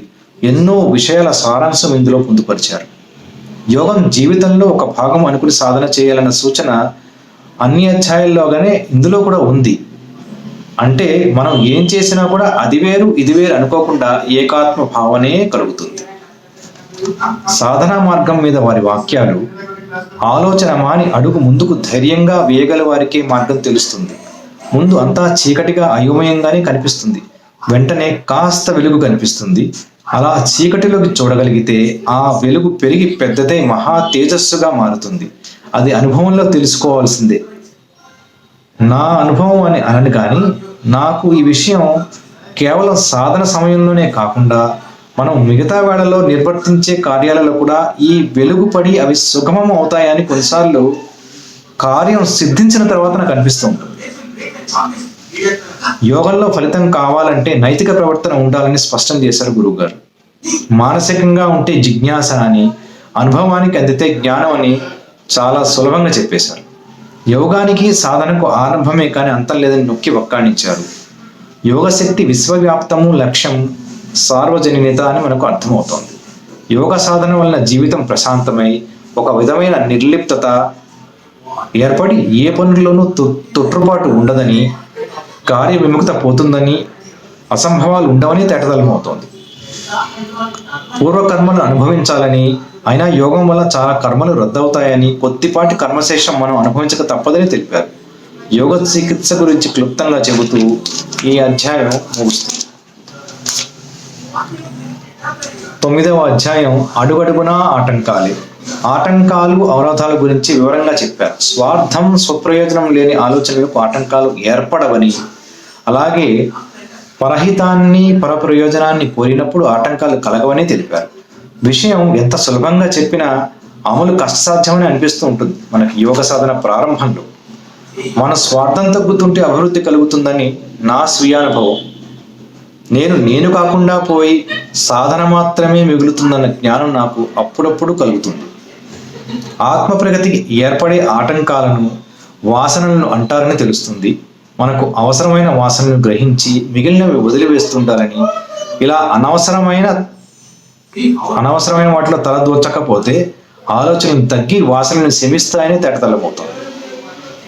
ఎన్నో విషయాల సారాంశం ఇందులో పొందుపరిచారు. యోగం జీవితంలో ఒక భాగం అనుకుని సాధన చేయాలన్న సూచన అన్ని అధ్యాయాల్లోగానే ఇందులో కూడా ఉంది. అంటే మనం ఏం చేసినా కూడా అది వేరు ఇది వేరు అనుకోకుండా ఏకాత్మ భావనే కలుగుతుంది. సాధనా మార్గం మీద వారి వాక్యాలు, ఆలోచన మాని అడుగు ముందుకు ధైర్యంగా వేయగల వారికే మార్గం తెలుస్తుంది. ముందు అంతా చీకటిగా అయోమయంగానే కనిపిస్తుంది, వెంటనే కాస్త వెలుగు కనిపిస్తుంది. అలా చీకటిలోకి చూడగలిగితే ఆ వెలుగు పెరిగి పెద్దదై మహా తేజస్సుగా మారుతుంది. అది అనుభవంలో తెలుసుకోవాల్సిందే. నా అనుభవం అని అనను కానీ నాకు ఈ విషయం కేవలం సాధన సమయంలోనే కాకుండా మనం మిగతా వేళల్లో నిర్వర్తించే కార్యాలలో కూడా ఈ వెలుగు పడి అవి సుగమం అవుతాయని కొన్నిసార్లు కార్యం సిద్ధించిన తర్వాత నాకు అనిపిస్తూ ఉంటుంది. యోగంలో ఫలితం కావాలంటే నైతిక ప్రవర్తన ఉండాలని స్పష్టం చేశారు గురువుగారు. మానసికంగా ఉంటే జిజ్ఞాస అని, అనుభవానికి అందితే జ్ఞానం అని చాలా సులభంగా చెప్పేశారు. యోగానికి సాధనకు ఆరంభమే కానీ అంతం లేదని నొక్కి వక్కాణించారు. యోగశక్తి విశ్వవ్యాప్తము, లక్ష్యం సార్వజనీయత అని మనకు అర్థమవుతోంది. యోగ సాధన వలన జీవితం ప్రశాంతమై ఒక విధమైన నిర్లిప్తత ఏర్పడి ఏ పనుల్లోనూ తొట్టుబాటు ఉండదని, కార్య విముక్త పోతుందని, అసంభవాలు ఉండవని తేటతలమవుతోంది. పూర్వకర్మలు అనుభవించాలని, అయినా యోగం వల్ల చాలా కర్మలు రద్దవుతాయని, కొద్దిపాటి కర్మశేషం మనం అనుభవించక తప్పదని తెలిపారు. యోగ చికిత్స గురించి క్లుప్తంగా చెబుతూ ఈ అధ్యాయం ముగుస్తుంది. 9వ అధ్యాయం అడుగడుగునా ఆటంకాలే. ఆటంకాలు, అవరోధాల గురించి వివరంగా చెప్పారు. స్వార్థం, స్వప్రయోజనం లేని ఆలోచనలకు ఆటంకాలు ఏర్పడవని, అలాగే పరహితాన్ని, పరప్రయోజనాన్ని కోరినప్పుడు ఆటంకాలు కలగవని తెలిపారు. విషయం ఎంత సులభంగా చెప్పినా అమలు కష్టసాధ్యమని అనిపిస్తూ ఉంటుంది. మనకి యోగ సాధన ప్రారంభంలో మన స్వార్థం తగ్గుతుంటే అభివృద్ధి కలుగుతుందని నా స్వీయానుభవం. నేను కాకుండా పోయి సాధన మాత్రమే మిగులుతుందన్న జ్ఞానం నాకు అప్పుడప్పుడు కలుగుతుంది. ఆత్మ ప్రగతికి ఏర్పడే ఆటంకాలను వాసనలను అంటారని తెలుస్తుంది. మనకు అవసరమైన వాసనలను గ్రహించి మిగిలినవి వదిలివేస్తుంటారని, ఇలా అనవసరమైన వాటిలో తల దూర్చకపోతే ఆలోచనలు తగ్గి వాసనలను శమిస్తాయని తేటతెల్లమవుతుంది.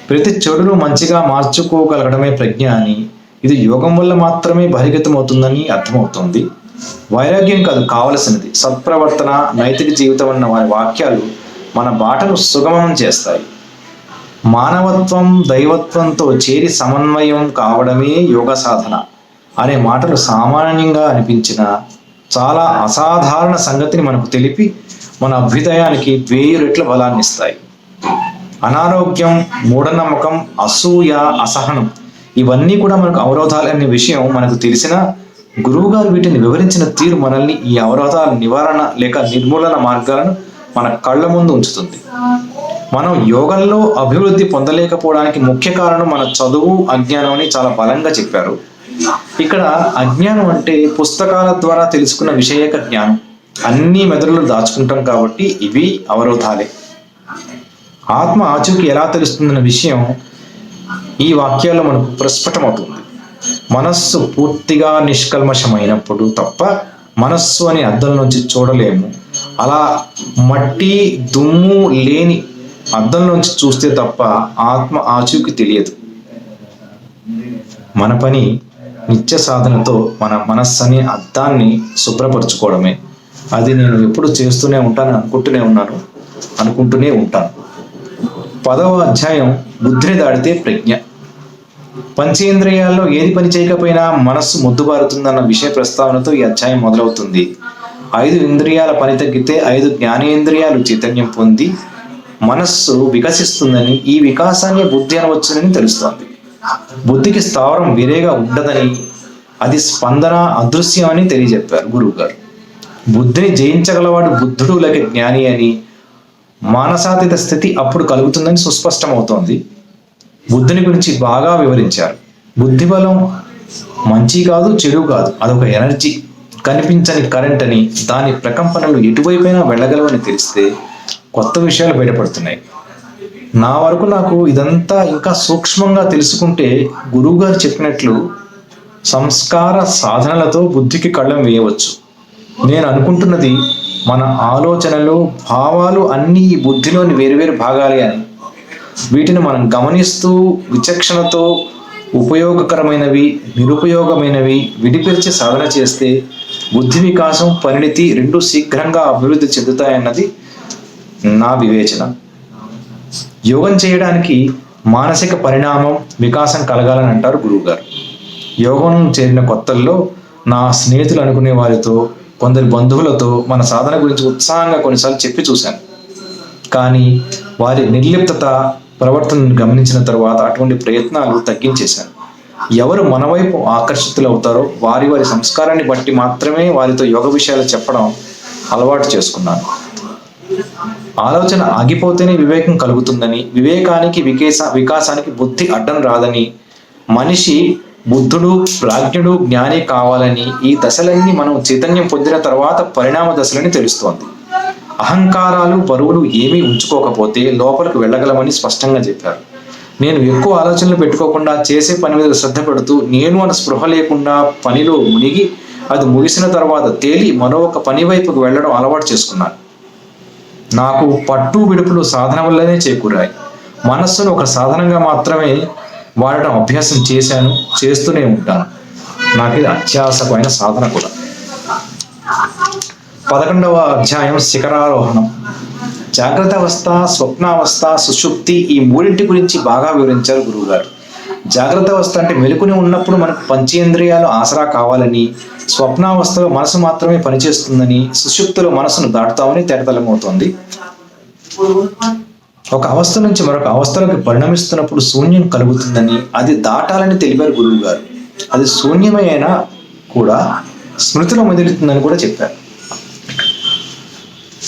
ప్రతి చెడును మంచిగా మార్చుకోగలగడమే ప్రజ్ఞ అని, ఇది యోగం వల్ల మాత్రమే బహిర్గతమవుతుందని అర్థమవుతుంది. వైరాగ్యం కాదు కావలసినది, సత్ప్రవర్తన, నైతిక జీవితం అన్న వారి వాక్యాలు మన బాటను సుగమం చేస్తాయి. మానవత్వం దైవత్వంతో చేరి సమన్వయం కావడమే యోగ సాధన అనే మాటలు సామాన్యంగా అనిపించిన చాలా అసాధారణ సంగతిని మనకు తెలిపి మన అభ్యుదయానికి 1000 రెట్ల బలాన్ని ఇస్తాయి. అనారోగ్యం, మూఢనమ్మకం, అసూయ, అసహనం ఇవన్నీ కూడా మనకు అవరోధాలనే విషయం మనకు తెలిసిన గురువుగారు వీటిని వివరించిన తీరు మనల్ని ఈ అవరోధాల నివారణ లేక నిర్మూలన మార్గాలను మన కళ్ళ ముందు ఉంచుతుంది. మనం యోగంలో అభివృద్ధి పొందలేకపోవడానికి ముఖ్య కారణం మన చదువు, అజ్ఞానం అని చాలా బలంగా చెప్పారు. ఇక్కడ అజ్ఞానం అంటే పుస్తకాల ద్వారా తెలుసుకున్న విషయక జ్ఞానం. అన్ని మెదడులు దాచుకుంటాం కాబట్టి ఇవి అవరోధాలే. ఆత్మ ఆచూకీ ఎలా తెలుస్తుందన్న విషయం ఈ వాక్యాల్లో మనకు ప్రస్ఫుటమవుతుంది. మనస్సు పూర్తిగా నిష్కల్మషమైనప్పుడు తప్ప మనస్సు అని అద్దంలోంచి చూడలేము. అలా మట్టి, దుమ్ము లేని అద్దంలోంచి చూస్తే తప్ప ఆత్మ ఆచూకీ తెలియదు. మన పని నిత్య సాధనతో మన మనస్సుని అద్దాన్ని శుభ్రపరచుకోవడమే. అది నేను ఎప్పుడు చేస్తూనే ఉంటాను, అనుకుంటూనే ఉంటాను. 10వ అధ్యాయం బుద్ధిని దాడితే ప్రజ్ఞ. పంచేంద్రియాల్లో ఏది పని చేయకపోయినా మనస్సు మొద్దుబారుతుందన్న విషయ ప్రస్తావనతో ఈ అధ్యాయం మొదలవుతుంది. 5 ఇంద్రియాల పని తగ్గితే 5 జ్ఞానేంద్రియాలు చైతన్యం పొంది మనస్సు వికసిస్తుందని, ఈ వికాసాన్ని బుద్ధి అనవచ్చునని తెలుస్తోంది. బుద్ధికి స్థావరం వేరేగా ఉండదని, అది స్పందన అదృశ్యం అని తెలియజెప్పారు గురువు గారు. బుద్ధిని జయించగలవాడు బుద్ధుడు లేక జ్ఞాని అని, మానసాతీత స్థితి అప్పుడు కలుగుతుందని సుస్పష్టమవుతోంది. బుద్ధిని గురించి బాగా వివరించారు. బుద్ధి బలం మంచి కాదు, చెడు కాదు, అదొక ఎనర్జీ, కనిపించని కరెంట్ అని, దాని ప్రకంపనలు ఎటువైపైనా వెళ్ళగలవని తెలిస్తే కొత్త విషయాలు బయటపడుతున్నాయి. నా వరకు నాకు ఇదంతా ఇంకా సూక్ష్మంగా తెలుసుకుంటే గురువుగారు చెప్పినట్లు సంస్కార సాధనలతో బుద్ధికి కళ్ళం వేయవచ్చు. నేను అనుకుంటున్నది మన ఆలోచనలు, భావాలు అన్నీ ఈ బుద్ధిలోని వేరువేరు భాగాలే అని, వీటిని మనం గమనిస్తూ విచక్షణతో ఉపయోగకరమైనవి, నిరుపయోగమైనవి విడిపిరిచి సాధన చేస్తే బుద్ధి వికాసం, పరిణితి రెండూ శీఘ్రంగా అభివృద్ధి చెందుతాయన్నది నా వివేచన. యోగం చేయడానికి మానసిక పరిణామం, వికాసం కలగాలని అంటారు గురువుగారు. యోగం చేరిన కొత్తల్లో నా స్నేహితులు అనుకునే వారితో, కొందరి బంధువులతో మన సాధన గురించి ఉత్సాహంగా కొన్నిసార్లు చెప్పి చూశాను. కానీ వారి నిర్లిప్తత ప్రవర్తనను గమనించిన తర్వాత అటువంటి ప్రయత్నాలు తగ్గించేశాను. ఎవరు మన వైపు ఆకర్షితులవుతారో వారి సంస్కారాన్ని బట్టి మాత్రమే వారితో యోగ విషయాలు చెప్పడం అలవాటు చేసుకున్నాను. ఆలోచన ఆగిపోతేనే వివేకం కలుగుతుందని, వివేకానికి వికాసానికి బుద్ధి అడ్డం రాదని, మనిషి బుద్ధుడు, ప్రాజ్ఞుడు, జ్ఞాని కావాలని, ఈ దశలన్నీ మనం చైతన్యం పొందిన తర్వాత పరిణామ దశలని తెలుస్తోంది. అహంకారాలు, పరువులు ఏమీ ఉంచుకోకపోతే లోపలికి వెళ్ళగలమని స్పష్టంగా చెప్పారు. నేను ఎక్కువ ఆలోచనలు పెట్టుకోకుండా చేసే పని మీద శ్రద్ధ పెడుతూ, నేను అన్న స్పృహ లేకుండా పనిలో మునిగి అది ముగిసిన తర్వాత తేలి మరో ఒక పని వైపుకు వెళ్ళడం అలవాటు చేసుకున్నాను. నాకు పట్టు విడుపులు సాధన వల్లనే చేకూరాయి. మనస్సును ఒక సాధనంగా మాత్రమే వాడడం అభ్యాసం చేశాను, చేస్తూనే ఉంటాను. నాకు ఇది అత్యావశ్యకమైన సాధన కూడా. 11వ అధ్యాయం శిఖరారోహణం. జాగ్రత్త అవస్థ, స్వప్నావస్థ, సుషుప్తి, ఈ మూడింటి గురించి బాగా వివరించారు గురువుగారు. జాగ్రత్త అవస్థ అంటే మెలకుని ఉన్నప్పుడు మనకు పంచేంద్రియాలు ఆసరా కావాలని, స్వప్నావస్థలో మనసు మాత్రమే పనిచేస్తుందని, సుషుప్తిలో మనసును దాటుతామని తేటతెల్లమవుతోంది. ఒక అవస్థ నుంచి మరొక అవస్థలోకి పరిణమిస్తున్నప్పుడు శూన్యం కలుగుతుందని, అది దాటాలని తెలిపారు గురువు గారు. అది శూన్యమైన కూడా స్మృతిలో మెదులుతుందని కూడా చెప్పారు.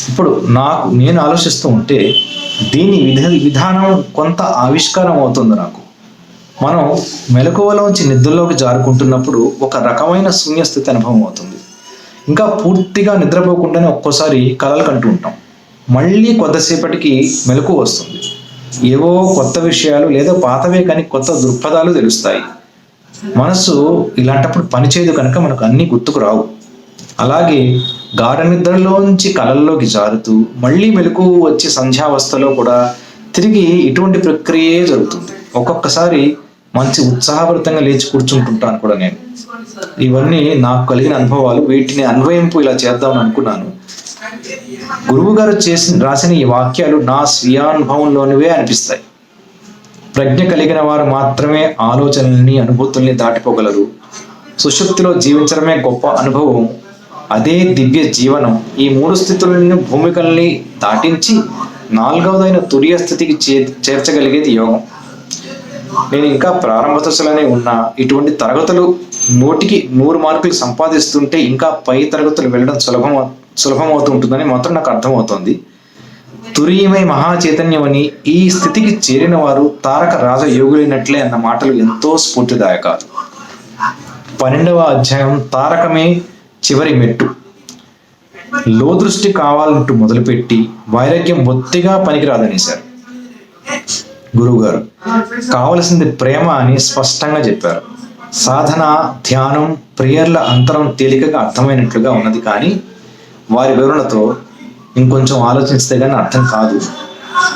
ఇప్పుడు నేను ఆలోచిస్తూ ఉంటే దీని విధానం కొంత ఆవిష్కారం అవుతుంది నాకు. మనం మెలకువలోంచి నిద్రలోకి జారుకుంటున్నప్పుడు ఒక రకమైన శూన్యస్థితి అనుభవం అవుతుంది. ఇంకా పూర్తిగా నిద్రపోకుండానే ఒక్కోసారి కలలు కంటూ ఉంటాం. మళ్ళీ కొద్దిసేపటికి మెలకువ వస్తుంది. ఏవో కొత్త విషయాలు లేదా పాతవే కానీ కొత్త దృక్పథాలు తెలుస్తాయి. మనసు ఇలాంటప్పుడు పనిచేయదు కనుక మనకు అన్నీ గుర్తుకు రావు. అలాగే గాఢ నిద్రలోంచి కలల్లోకి జారుతూ మళ్ళీ మెలకువ వచ్చి సంధ్యావస్థలో కూడా తిరిగి ఇటువంటి ప్రక్రియే జరుగుతుంది. ఒక్కొక్కసారి మంచి ఉత్సాహభరితంగా లేచి కూర్చుంటుంటాను కూడా నేను. ఇవన్నీ నాకు కలిగిన అనుభవాలు. వీటిని అన్వయింపు ఇలా చేద్దామని అనుకున్నాను. గురువు గారు రాసిన ఈ వాక్యాలు నా స్వీయానుభవంలోనివే అనిపిస్తాయి. ప్రజ్ఞ కలిగిన వారు మాత్రమే ఆలోచనల్ని, అనుభూతుల్ని దాటిపోగలరు. సుషుప్తిలో జీవించడమే గొప్ప అనుభవం, అదే దివ్య జీవనం. ఈ 3 స్థితులను, భూమికల్ని దాటించి 4వదైన తురియ స్థితికి చేర్చగలిగేది యోగం. నేను ఇంకా ప్రారంభ దశలోనే ఉన్నా. ఇటువంటి తరగతులు 100కి 100 మార్కులు సంపాదిస్తుంటే ఇంకా పై తరగతులు వెళ్ళడం సులభమవుతూ ఉంటుందని మాత్రం నాకు అర్థమవుతోంది. తురీయమై మహా చైతన్యం అని, ఈ స్థితికి చేరిన వారు తారక రాజయోగులైనట్లే అన్న మాటలు ఎంతో స్ఫూర్తిదాయకాలు. 12వ అధ్యాయం తారకమే చివరి మెట్టు. లోదృష్టి కావాలంటూ మొదలుపెట్టి వైరాగ్యం బొత్తిగా పనికిరాదనేశారు గురువుగారు. కావలసింది ప్రేమ అని స్పష్టంగా చెప్పారు. సాధన, ధ్యానం, ప్రేయర్ల అంతరం తేలికగా అర్థమైనట్లుగా ఉన్నది. కానీ వారి వివరణతో ఇంకొంచెం ఆలోచిస్తే కానీ అర్థం కాదు.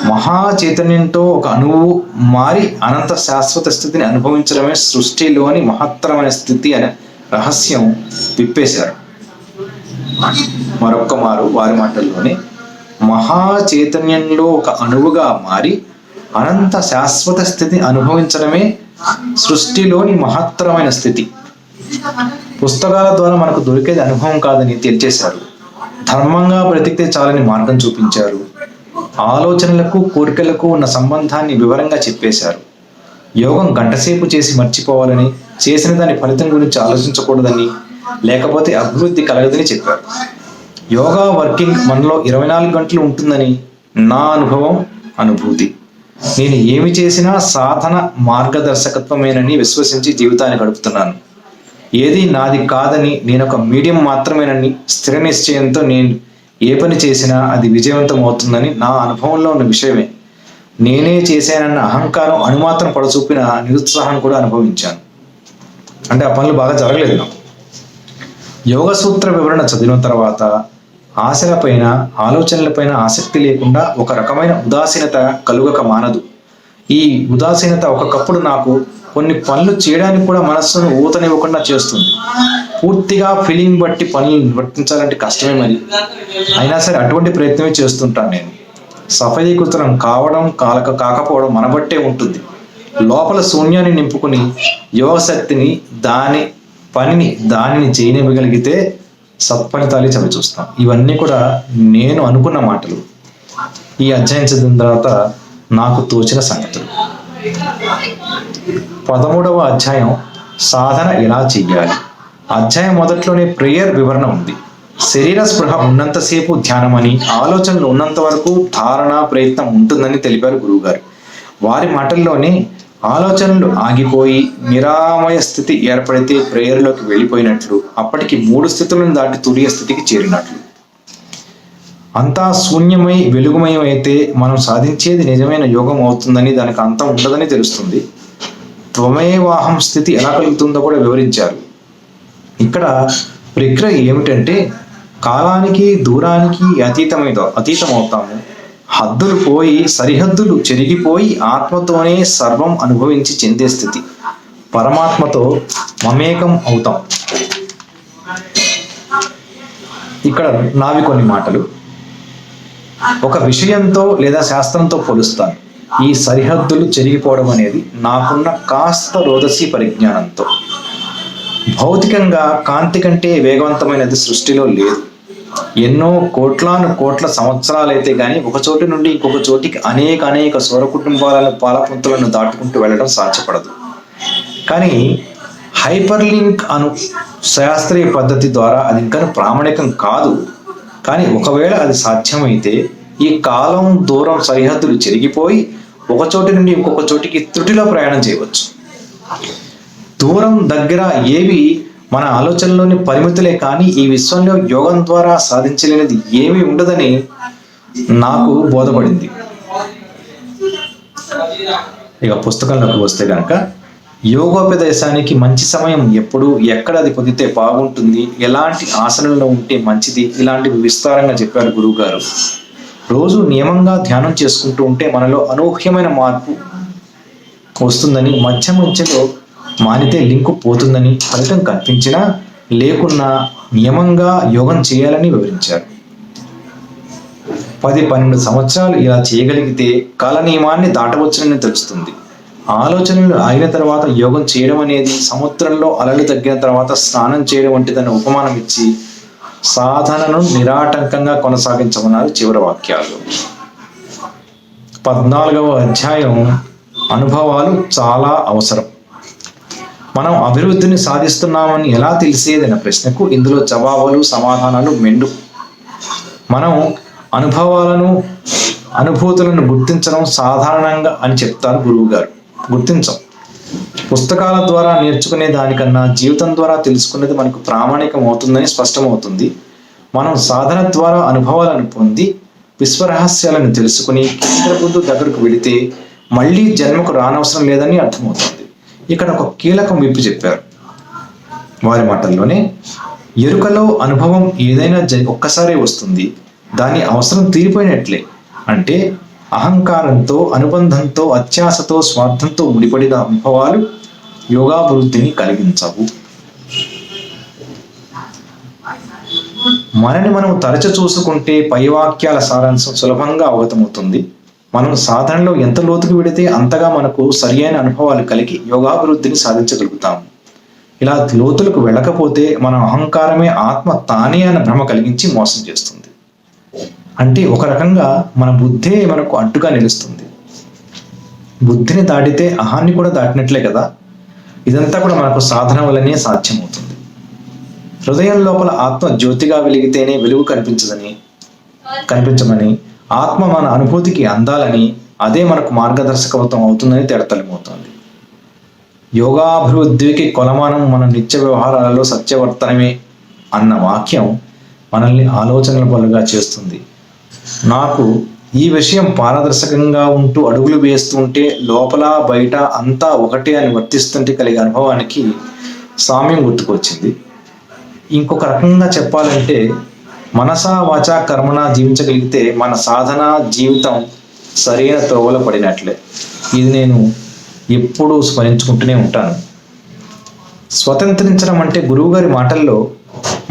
మహా చైతన్యంతో ఒక అణువు మారి అనంత శాశ్వత స్థితిని అనుభవించడమే సృష్టిలోని మహత్తరమైన స్థితి అనే రహస్యం విప్పేశారు. మరొక్క మారు వారి మాటల్లోనే, మహా చైతన్యంలో ఒక అణువుగా మారి అనంత శాశ్వత స్థితిని అనుభవించడమే సృష్టిలోని మహత్తరమైన స్థితి. పుస్తకాల ద్వారా మనకు దొరికేది అనుభవం కాదని తెలియచేశారు. ధర్మంగా బ్రతికితే చాలని మార్గం చూపించారు. ఆలోచనలకు కోరికలకు ఉన్న సంబంధాన్ని వివరంగా చెప్పేశారు. యోగం గంటసేపు చేసి మర్చిపోవాలని, చేసిన దాని ఫలితం గురించి ఆలోచించకూడదని, లేకపోతే అభివృద్ధి కలగదని చెప్పారు. యోగా వర్కింగ్ మనలో 24 గంటలు ఉంటుందని నా అనుభూతి. నేను ఏమి చేసినా సాధన మార్గదర్శకత్వమేనని విశ్వసించి జీవితాన్ని గడుపుతున్నాను. ఏది నాది కాదని, నేనొక మీడియం మాత్రమేనని స్థిర నిశ్చయంతో నేను ఏ పని చేసినా అది విజయవంతం అవుతుందని నా అనుభవంలో ఉన్న విషయమే. నేనే చేశానన్న అహంకారం అణుమాత్రం పడచూపిన నిరుత్సాహాన్ని కూడా అనుభవించాను. అంటే ఆ పనులు బాగా జరగలేదు నాకు. యోగ సూత్ర వివరణ చదివిన తర్వాత ఆశలపైన, ఆలోచనలపైన ఆసక్తి లేకుండా ఒక రకమైన ఉదాసీనత కలుగక మానదు. ఈ ఉదాసీనత ఒకప్పుడు నాకు కొన్ని పనులు చేయడానికి కూడా మనస్సును ఊతనివ్వకుండా చేస్తుంది. పూర్తిగా ఫీలింగ్ బట్టి పనులు వర్తించాలంటే కష్టమే మరి. అయినా సరే అటువంటి ప్రయత్నమే చేస్తుంటాను నేను. సఫలీకృతం కావడం కాకపోవడం మన బట్టే ఉంటుంది. లోపల శూన్యాన్ని నింపుకుని యోగశక్తిని దానిని చేయనివ్వగలిగితే సత్ఫలితాలు చవి చూస్తాం. ఇవన్నీ కూడా నేను అనుకున్న మాటలు. ఈ అధ్యాయం చదివిన తర్వాత నాకు తోచిన సంగతులు. 13వ అధ్యాయం సాధన ఎలా చెయ్యాలి. అధ్యాయం మొదట్లోనే ప్రేయర్ వివరణ ఉంది. శరీర స్పృహ ఉన్నంతసేపు ధ్యానమని, ఆలోచనలు ఉన్నంత వరకు ధారణ ప్రయత్నం ఉంటుందని తెలిపారు గురువుగారు. వారి మాటల్లోనే ఆలోచనలు ఆగిపోయి నిరామయ స్థితి ఏర్పడితే ప్రేయర్లోకి వెళ్ళిపోయినట్లు, అప్పటికి 3 స్థితులను దాటి తురియ స్థితికి చేరినట్లు. అంతా శూన్యమై వెలుగుమయం అయితే మనం సాధించేది నిజమైన యోగం అవుతుందని, దానికి అంతం ఉండదని తెలుస్తుంది. త్వమేవాహం స్థితి ఎలా కలుగుతుందో కూడా వివరించారు. ఇక్కడ ప్రక్రియ ఏమిటంటే, కాలానికి దూరానికి అతీతమవుతాము. హద్దులు పోయి, సరిహద్దులు చెరిగిపోయి ఆత్మతోనే సర్వం అనుభవించి చెందే స్థితి. పరమాత్మతో మమేకం అవుతాం. ఇక్కడ నావి కొన్ని మాటలు. ఒక విషయంతో లేదా శాస్త్రంతో పోలుస్తాను. ఈ సరిహద్దులు చెరిగిపోవడం అనేది నాకున్న కాస్త రోదసి పరిజ్ఞానంతో. భౌతికంగా కాంతి కంటే వేగవంతమైనది సృష్టిలో లేదు. ఎన్నో కోట్ల సంవత్సరాలైతే కానీ ఒక చోటు నుండి ఇంకొక చోటికి అనేక సౌర కుటుంబాలను, పాలపుంతలను దాటుకుంటూ వెళ్ళడం సాధ్యపడదు. కానీ హైపర్ లింక్ అను శాస్త్రీయ పద్ధతి ద్వారా అది ఇంకా ప్రామాణికం కాదు. కానీ ఒకవేళ అది సాధ్యమైతే ఈ కాలం, దూరం సరిహద్దులు చెరిగిపోయి ఒక చోటి నుండి ఇంకొక చోటికి త్రుటిలో ప్రయాణం చేయవచ్చు. దూరం, దగ్గర ఏవి మన ఆలోచనలోని పరిమితులే కానీ ఈ విశ్వంలో యోగం ద్వారా సాధించలేనిది ఏమీ ఉండదని నాకు బోధపడింది. ఇక పుస్తకంలోకి వస్తే కనుక, యోగోపదేశానికి మంచి సమయం ఎప్పుడు, ఎక్కడ అది పొందితే బాగుంటుంది, ఎలాంటి ఆసనంలో ఉంటే మంచిది, ఇలాంటివి విస్తారంగా చెప్పారు గురువు గారు. రోజు నియమంగా ధ్యానం చేసుకుంటూ ఉంటే మనలో అనూహ్యమైన మార్పు వస్తుందని, మధ్యలో మానితే లింకు పోతుందని, ఫలితం కనిపించినా లేకున్నా నియమంగా యోగం చేయాలని వివరించారు. 10-12 సంవత్సరాలు ఇలా చేయగలిగితే కాల నియమాన్ని దాటవచ్చునని తెలుస్తుంది. ఆలోచనలు ఆగిన తర్వాత యోగం చేయడం అనేది సముద్రంలో అలలు తగ్గిన తర్వాత స్నానం చేయడం వంటిదని ఉపమానం ఇచ్చి సాధనను నిరాటంకంగా కొనసాగించమన్నారు చివరి వాక్యాలు. 14వ అధ్యాయం అనుభవాలు చాలా అవసరం. మనం అభివృద్ధిని సాధిస్తున్నామని ఎలా తెలిసేదన్న ప్రశ్నకు ఇందులో జవాబులు, సమాధానాలు మెండు. మనం అనుభూతులను గుర్తించడం సాధారణంగా అని చెప్తారు గురువు గారు. గుర్తించం. పుస్తకాల ద్వారా నేర్చుకునే దానికన్నా జీవితం ద్వారా తెలుసుకునేది మనకు ప్రామాణికం అవుతుందని స్పష్టమవుతుంది. మనం సాధన ద్వారా అనుభవాలను పొంది విశ్వరహస్యాలను తెలుసుకుని కేంద్ర బుద్ధు దగ్గరకు వెళితే మళ్ళీ జన్మకు రానవసరం లేదని అర్థమవుతుంది. ఇక్కడ ఒక కీలకం విప్పి చెప్పారు వారి మాటల్లోనే. ఎరుకలో అనుభవం ఏదైనా ఒక్కసారే వస్తుంది, దాని అవసరం తీరిపోయినట్లే. అంటే అహంకారంతో, అనుబంధంతో, అత్యాశతో, స్వార్థంతో ముడిపడిన అనుభవాలు యోగాభివృద్ధిని కలిగించవు. మనని మనం తరచు చూసుకుంటే పై వాక్యాల సారాంశం సులభంగా అవగతమవుతుంది. మనం సాధనలో ఎంత లోతుకు వెడితే అంతగా మనకు సరి అయిన అనుభవాలు కలిగి యోగాభివృద్ధిని సాధించగలుగుతాము. ఇలా లోతులకు వెళ్ళకపోతే మన అహంకారమే ఆత్మ తానే అన్న భ్రమ కలిగించి మోసం చేస్తుంది. అంటే ఒక రకంగా మన బుద్ధే మనకు అడ్డుగా నిలుస్తుంది. బుద్ధిని దాటితే అహాన్ని కూడా దాటినట్లే కదా. ఇదంతా కూడా మనకు సాధన వల్లనే సాధ్యమవుతుంది. హృదయం లోపల ఆత్మ జ్యోతిగా వెలిగితేనే వెలుగు కనిపించమని, ఆత్మ మన అనుభూతికి అందాలని, అదే మనకు మార్గదర్శకత్వం అవుతుందని తేటతెల్లమవుతుంది. యోగాభివృద్ధికి కొలమానం మన నిత్య వ్యవహారాలలో సత్యవర్తనమే అన్న వాక్యం మనల్ని ఆలోచనల పలుగా చేస్తుంది. నాకు ఈ విషయం పారదర్శకంగా ఉంటూ అడుగులు వేస్తుంటే లోపల బయట అంతా ఒకటే అని వర్తిస్తుంటే కలిగే అనుభవానికి సామ్యం గుర్తుకొచ్చింది. ఇంకొక రకంగా చెప్పాలంటే మనసా వాచా కర్మణ జీవించగలిగితే మన సాధన జీవితం సరైన త్రోవలో పడినట్లే. ఇది నేను ఎప్పుడూ స్మరించుకుంటూనే ఉంటాను. స్వతంత్రించడం అంటే గురువుగారి మాటల్లో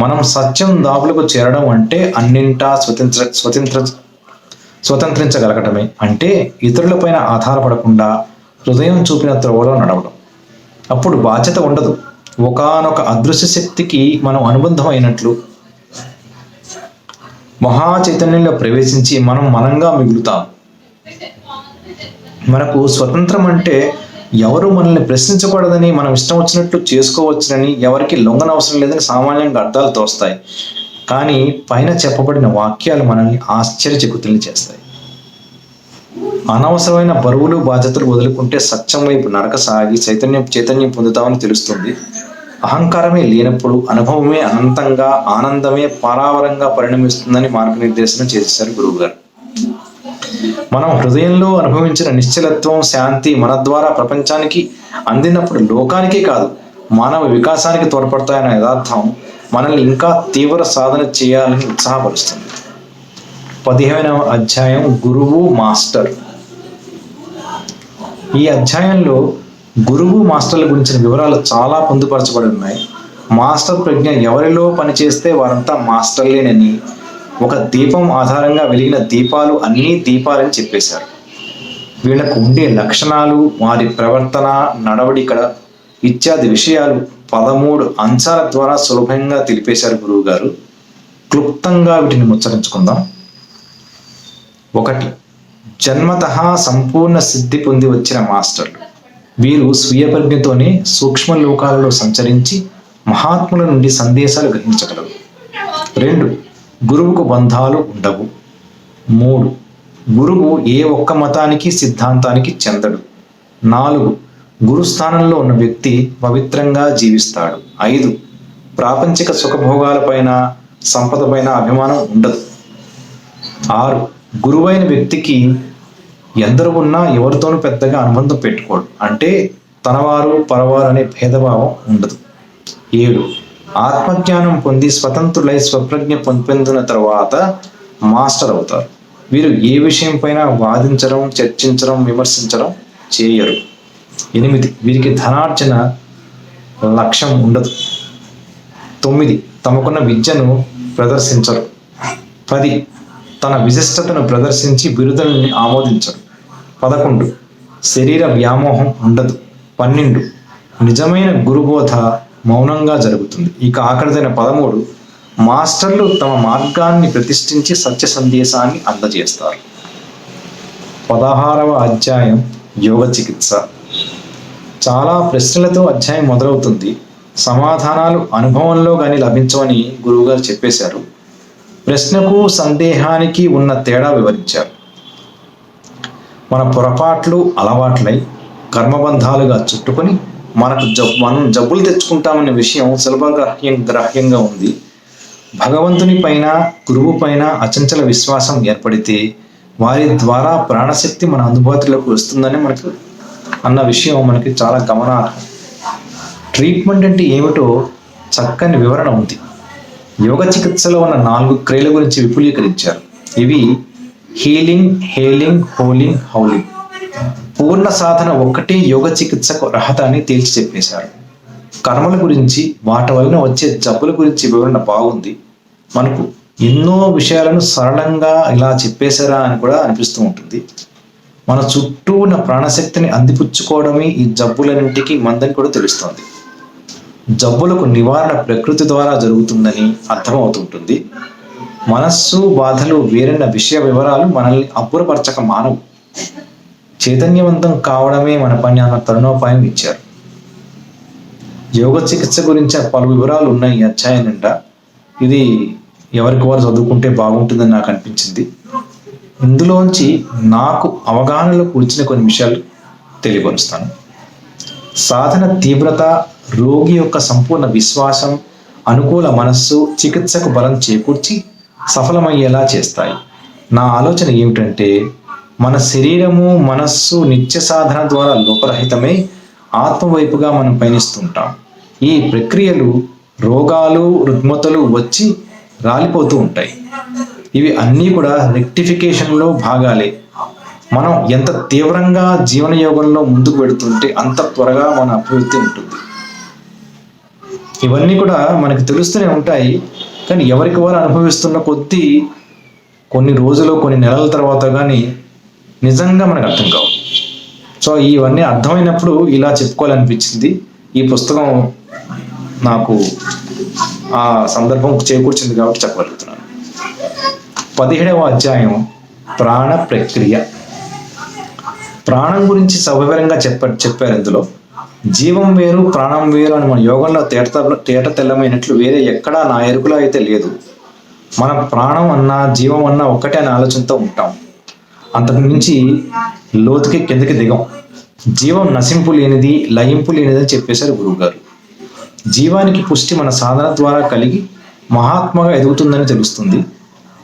మనం సత్యం దాపులకు చేరడం అంటే అన్నింటా స్వతంత్రించగలగటమే. అంటే ఇతరులపైన ఆధారపడకుండా హృదయం చూపిన త్రోవలో నడవడం. అప్పుడు బాధ్యత ఉండదు. ఒకానొక అదృశ్య శక్తికి మనం అనుబంధం అయినట్లు మహా చైతన్యంలో ప్రవేశించి మనం మనంగా మిగులుతాం. మనకు స్వతంత్రం అంటే ఎవరు మనల్ని ప్రశ్నించకూడదని, మనం ఇష్టం వచ్చినట్లు చేసుకోవచ్చునని, ఎవరికి లొంగనవసరం లేదని సామాన్యంగా అర్థాలు తోస్తాయి. కానీ పైన చెప్పబడిన వాక్యాలు మనల్ని ఆశ్చర్యచకితుల్ని చేస్తాయి. అనవసరమైన బరువులు బాధ్యతలు వదులుకుంటే సత్యం వైపు నడక సాగి చైతన్యం పొందుతామని తెలుస్తుంది. అహంకారమే లేనప్పుడు అనుభవమే అనంతంగా, ఆనందమే పారావరంగా పరిణమిస్తుందని మార్గనిర్దేశనం చేశారు గురువుగారు. మనం హృదయంలో అనుభవించిన నిశ్చలత్వం, శాంతి మన ద్వారా ప్రపంచానికి అందినప్పుడు లోకానికే కాదు మానవ వికాసానికి తోడ్పడతాయన్న యథార్థం మనల్ని ఇంకా తీవ్ర సాధన చేయాలని ఉత్సాహపరుస్తుంది. 15వ అధ్యాయం గురువు మాస్టర్. ఈ అధ్యాయంలో గురువు మాస్టర్ల గురించిన వివరాలు చాలా పొందుపరచబడి ఉన్నాయి. మాస్టర్ ప్రజ్ఞ ఎవరిలో పనిచేస్తే వారంతా మాస్టర్లేనని, ఒక దీపం ఆధారంగా వెలిగిన దీపాలు అన్నీ దీపాలని చెప్పేశారు. వీళ్లకు ఉండే లక్షణాలు, వారి ప్రవర్తన, నడవడిక ఇత్యాది విషయాలు 13 అంశాల ద్వారా సులభంగా తెలిపేశారు గురువు గారు. క్లుప్తంగా వీటిని ముచ్చరించుకుందాం. 1. జన్మతః సంపూర్ణ సిద్ధి పొంది వచ్చిన మాస్టర్లు. వీరు స్వీయ ప్రజ్ఞతోనే సూక్ష్మ లోకాలలో సంచరించి మహాత్ముల నుండి సందేశాలు గ్రహించగలరు. 2. గురువుకు బంధాలు ఉండవు. 3. గురువు ఏ ఒక్క మతానికి, సిద్ధాంతానికి చెందడు. 4. గురుస్థానంలో ఉన్న వ్యక్తి పవిత్రంగా జీవిస్తాడు. 5. ప్రాపంచిక సుఖభోగాలపైన, సంపదపైన అభిమానం ఉండదు. 6. గురువైన వ్యక్తికి ఎందరు ఉన్నా ఎవరితోనూ పెద్దగా అనుబంధం పెట్టుకోడు. అంటే తనవారు పరవారు అనే భేదభావం ఉండదు. 7. ఆత్మజ్ఞానం పొంది స్వతంత్రులై స్వప్రజ్ఞ పొందిన తర్వాత మాస్టర్ అవుతారు. వీరు ఏ విషయం పైన వాదించడం, చర్చించడం, విమర్శించడం చేయరు. 8. వీరికి ధనార్జన లక్ష్యం ఉండదు. 9. తమకున్న విద్యను ప్రదర్శించరు. 10. తన విశిష్టతను ప్రదర్శించి బిరుదుల్ని ఆమోదించరు. 11. శరీర వ్యామోహం ఉండదు. 12. నిజమైన గురుబోధ మౌనంగా జరుగుతుంది. ఇక ఆఖరిదైన 13. మాస్టర్లు తమ మార్గాన్ని ప్రతిష్ఠించి సత్య సందేశాన్ని అందజేస్తారు. 16వ అధ్యాయం యోగ చికిత్స. చాలా ప్రశ్నలతో అధ్యాయం మొదలవుతుంది. సమాధానాలు అనుభవంలో కానీ లభించవని గురువుగారు చెప్పేశారు. ప్రశ్నకు సందేహానికి ఉన్న తేడా వివరించారు. మన పొరపాట్లు అలవాట్లై కర్మబంధాలుగా చుట్టుకొని మనం జబ్బులు తెచ్చుకుంటామనే విషయం గ్రాహ్యంగా ఉంది. భగవంతుని పైన, గురువు పైన అచంచల విశ్వాసం ఏర్పడితే వారి ద్వారా ప్రాణశక్తి మన అందుబాటులోకి వస్తుందని అన్న విషయం మనకి చాలా గమనార్హం. ట్రీట్మెంట్ అంటే ఏమిటో చక్కని వివరణ ఉంది. యోగ చికిత్సలో ఉన్న 4 క్రియల గురించి విపులీకరించారు. ఇవి హీలింగ్, హేలింగ్, హోలింగ్, హౌలింగ్. పూర్ణ సాధన ఒక్కటే యోగ చికిత్సకు అర్హత అని తేల్చి చెప్పేశారు. కర్మల గురించి, వాటి వలన వచ్చే జబ్బుల గురించి వివరణ బాగుంది. మనకు ఎన్నో విషయాలను సరళంగా ఇలా చెప్పేశారా అని కూడా అనిపిస్తూ ఉంటుంది. మన చుట్టూ ఉన్న ప్రాణశక్తిని అందిపుచ్చుకోవడమే ఈ జబ్బులన్నింటికి మందని కూడా తెలుస్తోంది. జబ్బులకు నివారణ ప్రకృతి ద్వారా జరుగుతుందని అర్థమవుతుంటుంది. మనస్సు బాధలు వేరన్న విషయ వివరాలు మనల్ని అబ్బురపరచక మానవు. చైతన్యవంతం కావడమే మన పని అన్న తరుణోపాయం ఇచ్చారు. యోగ చికిత్స గురించి పలు వివరాలు ఉన్నాయి ఈ అధ్యాయం నిండా. ఇది ఎవరికి వారు చదువుకుంటే బాగుంటుందని నాకు అనిపించింది. ఇందులోంచి నాకు అవగాహనలో కూర్చిన కొన్ని విషయాలు తెలియపరుస్తాను. సాధన తీవ్రత, రోగి యొక్క సంపూర్ణ విశ్వాసం, అనుకూల మనస్సు చికిత్సకు బలం చేకూర్చి సఫలమయ్యేలా చేస్తాయి. నా ఆలోచన ఏమిటంటే, మన శరీరము, మనస్సు నిత్య సాధన ద్వారా లోపరహితమై ఆత్మవైపుగా మనం పయనిస్తుంటాం. ఈ ప్రక్రియలు రోగాలు, రుగ్మతలు వచ్చి రాలిపోతూ ఉంటాయి. ఇవి అన్నీ కూడా రెక్టిఫికేషన్లో భాగాలే. మనం ఎంత తీవ్రంగా జీవన యోగంలో ముందుకు వెళుతుంటే అంత త్వరగా మన అభివృద్ధి ఉంటుంది. ఇవన్నీ కూడా మనకి తెలుస్తూనే ఉంటాయి, కానీ ఎవరికి వారు అనుభవిస్తున్న కొద్దీ కొన్ని రోజులు, కొన్ని నెలల తర్వాత కానీ నిజంగా మనకు అర్థం కావు. సో ఇవన్నీ అర్థమైనప్పుడు ఇలా చెప్పుకోవాలనిపించింది. ఈ పుస్తకం నాకు ఆ సందర్భం చేకూర్చింది కాబట్టి చెప్పగలుగుతున్నాను. 17వ అధ్యాయం ప్రాణ ప్రక్రియ. ప్రాణం గురించి సవివరంగా చెప్పారు ఇందులో. జీవం వేరు, ప్రాణం వేరు అని మన యోగంలో తేట తెల్లమైనట్లు వేరే ఎక్కడా నా ఎరుకులో అయితే లేదు. మన ప్రాణం అన్నా జీవం అన్నా ఒక్కటే అనే ఆలోచనతో ఉంటాం. అంతకు మించి లోతుకి కిందకి దిగం. జీవం నశింపు లేనిది, లయింపు లేనిది అని చెప్పేశారు గురువుగారు. జీవానికి పుష్టి మన సాధన ద్వారా కలిగి మహాత్మగా ఎదుగుతుందని తెలుస్తుంది.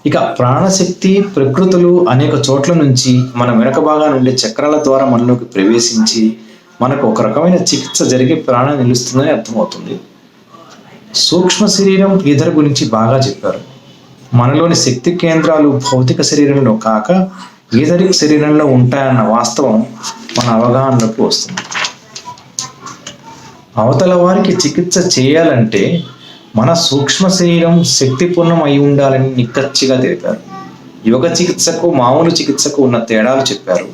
ఇక ప్రాణశక్తి ప్రకృతులు అనేక చోట్ల నుంచి మన వెనక భాగాన ఉండే చక్రాల ద్వారా మనలోకి ప్రవేశించి మనకు ఒక రకమైన చికిత్స జరిగే ప్రాణం నిలుస్తుందని అర్థమవుతుంది. సూక్ష్మ శరీరం, ఈధర గురించి బాగా చెప్పారు. మనలోని శక్తి కేంద్రాలు భౌతిక శరీరంలో కాక ఈధరిక శరీరంలో ఉంటాయన్న వాస్తవం మన అవగాహనలోకి వస్తుంది. అవతల వారికి చికిత్స చేయాలంటే మన సూక్ష్మ శరీరం శక్తిపూర్ణం అయి ఉండాలని నిక్కచ్చిగా తెలిపారు. యోగ చికిత్సకు మామూలు చికిత్సకు ఉన్న తేడాలు చెప్పారు.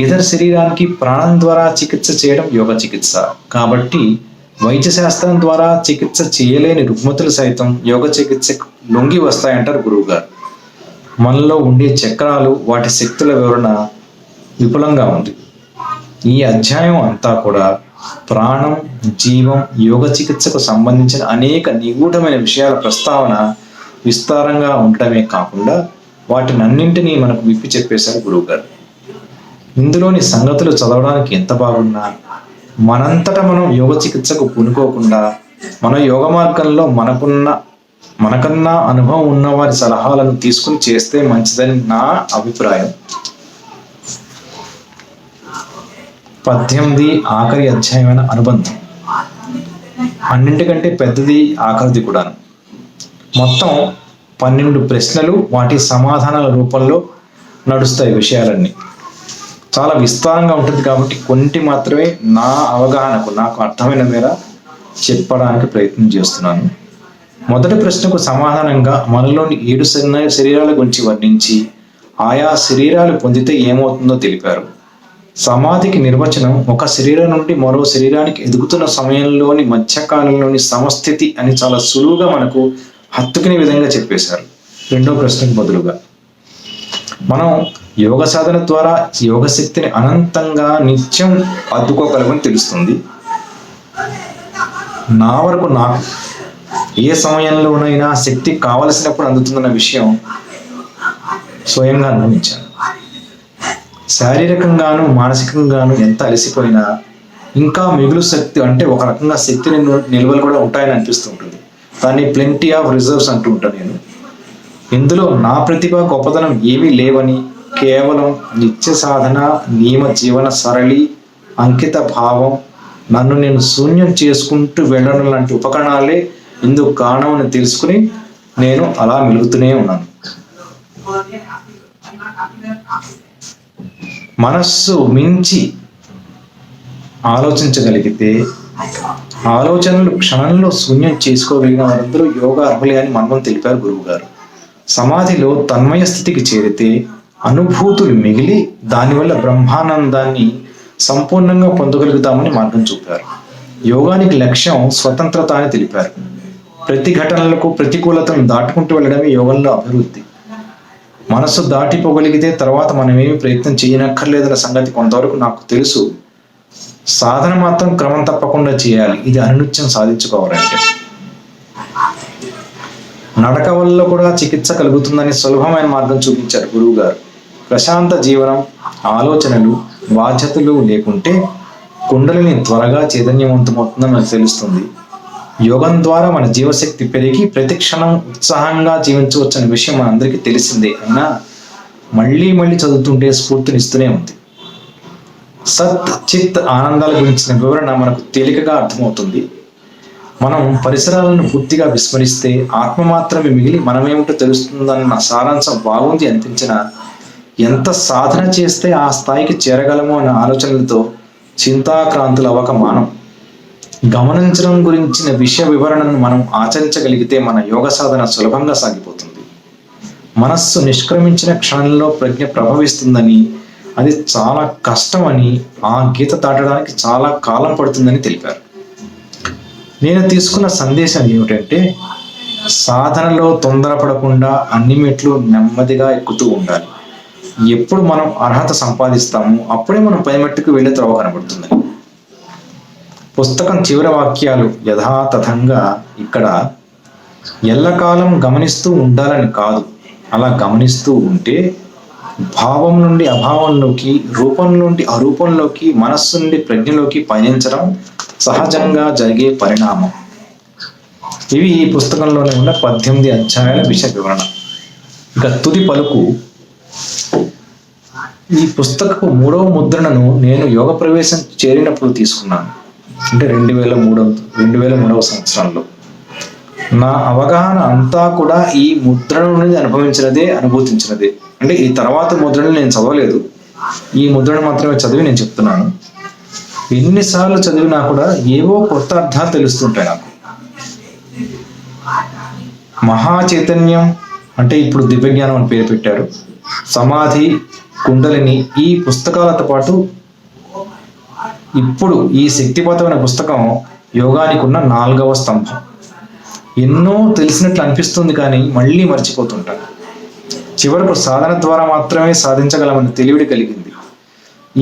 ఈధర శరీరానికి ప్రాణం ద్వారా చికిత్స చేయడం యోగ చికిత్స కాబట్టి వైద్య శాస్త్రం ద్వారా చికిత్స చేయలేని రుగ్మతులు సైతం యోగ చికిత్సకు లొంగి వస్తాయంటారు గురువు గారు. మనలో ఉండే చక్రాలు, వాటి శక్తుల వివరణ విపులంగా ఉంది. ఈ అధ్యాయం అంతా కూడా ప్రాణం, జీవం, యోగ చికిత్సకు సంబంధించిన అనేక నిగూఢమైన విషయాల ప్రస్తావన విస్తారంగా ఉండటమే కాకుండా వాటినన్నింటినీ మనకు విప్పి చెప్పేశారు గురువు గారు. ఇందులోని సంగతులు చదవడానికి ఎంత బాగున్నా మనంతటా మనం యోగ చికిత్సకు పూనుకోకుండా మన యోగ మార్గంలో మనకన్నా అనుభవం ఉన్న వారి సలహాలను తీసుకుని చేస్తే మంచిదని నా అభిప్రాయం. 18 ఆఖరి అధ్యాయమైన అనుబంధం. అన్నింటికంటే పెద్దది, ఆఖరిది కూడా. మొత్తం 12 ప్రశ్నలు, వాటి సమాధానాల రూపంలో నడుస్తాయి. విషయాలన్నీ చాలా విస్తారంగా ఉంటుంది కాబట్టి కొన్నిటి మాత్రమే నా అవగాహనకు, నాకు అర్థమైన మేర చెప్పడానికి ప్రయత్నం చేస్తున్నాను. మొదటి ప్రశ్నకు సమాధానంగా మనలోని 7 శరీరాల గురించి వర్ణించి ఆయా శరీరాలు పొందితే ఏమవుతుందో తెలిపారు. సమాధికి నిర్వచనం ఒక శరీరం నుండి మరో శరీరానికి ఎదుగుతున్న సమయంలోని మధ్యకాలంలోని సమస్థితి అని చాలా సులువుగా మనకు హత్తుకునే విధంగా చెప్పేశారు. రెండో ప్రశ్నకు బదులుగా మనం యోగ సాధన ద్వారా యోగ శక్తిని అనంతంగా నిత్యం అద్దుకోగలమని తెలుస్తుంది. నా వరకు నాకు ఏ సమయంలోనైనా శక్తి కావలసినప్పుడు అందుతుందన్న విషయం స్వయంగా అనుభవించాను. శారీరకంగాను మానసికంగాను ఎంత అలసిపోయినా ఇంకా మిగులు శక్తి, అంటే ఒక రకంగా శక్తి నిల్వలు కూడా ఉంటాయని అనిపిస్తుంటుంది. దాన్ని ప్లెంటీ ఆఫ్ రిజర్వ్స్ అంటూ ఉంటాను నేను. ఇందులో నా ప్రతిభ, గొప్పతనం ఏమీ లేవని, కేవలం నిత్య సాధన, నియమ జీవన సరళి, అంకిత భావం, నన్ను నేను శూన్యం చేసుకుంటూ వెళ్ళడం లాంటి ఉపకరణాలే ఇందుకు కారణమని తెలుసుకుని నేను అలా మెలుగుతూనే ఉన్నాను. మనస్సు మించి ఆలోచించగలిగితే ఆలోచనలు క్షణంలో శూన్యం చేసుకోగలిగిన వారందరూ యోగా అర్హులే అని మనం తెలిపారు గురువు గారు. సమాధిలో తన్మయ స్థితికి చేరితే అనుభూతులు మిగిలి దానివల్ల బ్రహ్మానందాన్ని సంపూర్ణంగా పొందగలుగుతామని మార్గం చూపారు. యోగానికి లక్ష్యం స్వతంత్రత అని తెలిపారు. ప్రతి ఘటనలకు ప్రతికూలతను దాటుకుంటూ వెళ్ళడమే యోగంలో అభివృద్ధి. మనస్సు దాటిపోగలిగితే తర్వాత మనమేమి ప్రయత్నం చేయనక్కర్లేదన్న సంగతి కొంతవరకు నాకు తెలుసు. సాధన మాత్రం క్రమం తప్పకుండా చేయాలి, ఇది అనునిత్యం సాధించుకోవాలంటే. నడక వల్ల కూడా చికిత్స కలుగుతుందని సులభమైన మార్గం చూపించారు గురువు గారు. ప్రశాంత జీవనం, ఆలోచనలు, బాధ్యతలు లేకుంటే కుండలిని త్వరగా చైతన్యవంతమవుతుందని మనకు తెలుస్తుంది. యోగం ద్వారా మన జీవశక్తి పెరిగి ప్రతి క్షణం ఉత్సాహంగా జీవించవచ్చనే విషయం మనందరికీ తెలిసిందే. అయినా మళ్ళీ మళ్ళీ చదువుతుంటే స్ఫూర్తినిస్తూనే ఉంది. సత్ చిత్ ఆనందాల గురించిన వివరణ మనకు తేలికగా అర్థమవుతుంది. మనం పరిసరాలను పూర్తిగా విస్మరిస్తే ఆత్మ మాత్రమే మిగిలి మనమేమిటో తెలుస్తుందన్న సారాంశం బాగుంది అనిపించిన, ఎంత సాధన చేస్తే ఆ స్థాయికి చేరగలమో అన్న ఆలోచనలతో చింతాక్రాంతులు అవ్వక మానం. గమనించడం గురించిన విషయ వివరణను మనం ఆచరించగలిగితే మన యోగ సాధన సులభంగా సాగిపోతుంది. మనస్సు నిష్క్రమించిన క్షణంలో ప్రజ్ఞ ప్రభవిస్తుందని, అది చాలా కష్టమని, ఆ గీత దాటడానికి చాలా కాలం పడుతుందని తెలిపారు. నేను తీసుకున్న సందేశం ఏమిటంటే, సాధనలో తొందరపడకుండా అన్ని మెట్లు నెమ్మదిగా ఎక్కుతూ ఉండాలి. ఎప్పుడు మనం అర్హత సంపాదిస్తామో అప్పుడే మనం పై మెట్టుకు వెళ్ళే త్రోవ కనబడుతుంది. పుస్తకం చివరి వాక్యాలు యథాతథంగా ఇక్కడ ఎల్లకాలం గమనిస్తూ ఉండాలని కాదు, అలా గమనిస్తూ ఉంటే భావం నుండి అభావంలోకి, రూపం నుండి అరూపంలోకి, మనస్సు నుండి ప్రజ్ఞలోకి పయనించడం సహజంగా జరిగే పరిణామం. ఇవి ఈ పుస్తకంలోనే ఉన్న 18 అధ్యాయాల విషయ వివరణ. ఇక తుది పలుకు. ఈ పుస్తకపు 3వ ముద్రణను నేను యోగ ప్రవేశం చేరినప్పుడు తీసుకున్నాను, అంటే 2003వ సంవత్సరంలో. నా అవగాహన అంతా కూడా ఈ ముద్రణ నుండి అనుభూతించినదే. అంటే ఈ తర్వాత ముద్రను నేను చదవలేదు, ఈ ముద్రను మాత్రమే చదివి నేను చెప్తున్నాను. ఎన్నిసార్లు చదివినా కూడా ఏవో కొత్త అర్థాలు తెలుస్తుంటాయి నాకు. మహా చైతన్యం అంటే ఇప్పుడు దివ్యజ్ఞానం అని పేరు పెట్టారు. సమాధి, కుండలిని ఈ పుస్తకాలతో పాటు ఇప్పుడు ఈ శక్తిపాతమైన పుస్తకం యోగానికి ఉన్న 4వ స్తంభం. ఎన్నో తెలిసినట్లు అనిపిస్తుంది కానీ మళ్ళీ మర్చిపోతుంటాను. చివరకు సాధన ద్వారా మాత్రమే సాధించగలమని తెలివిడి కలిగింది.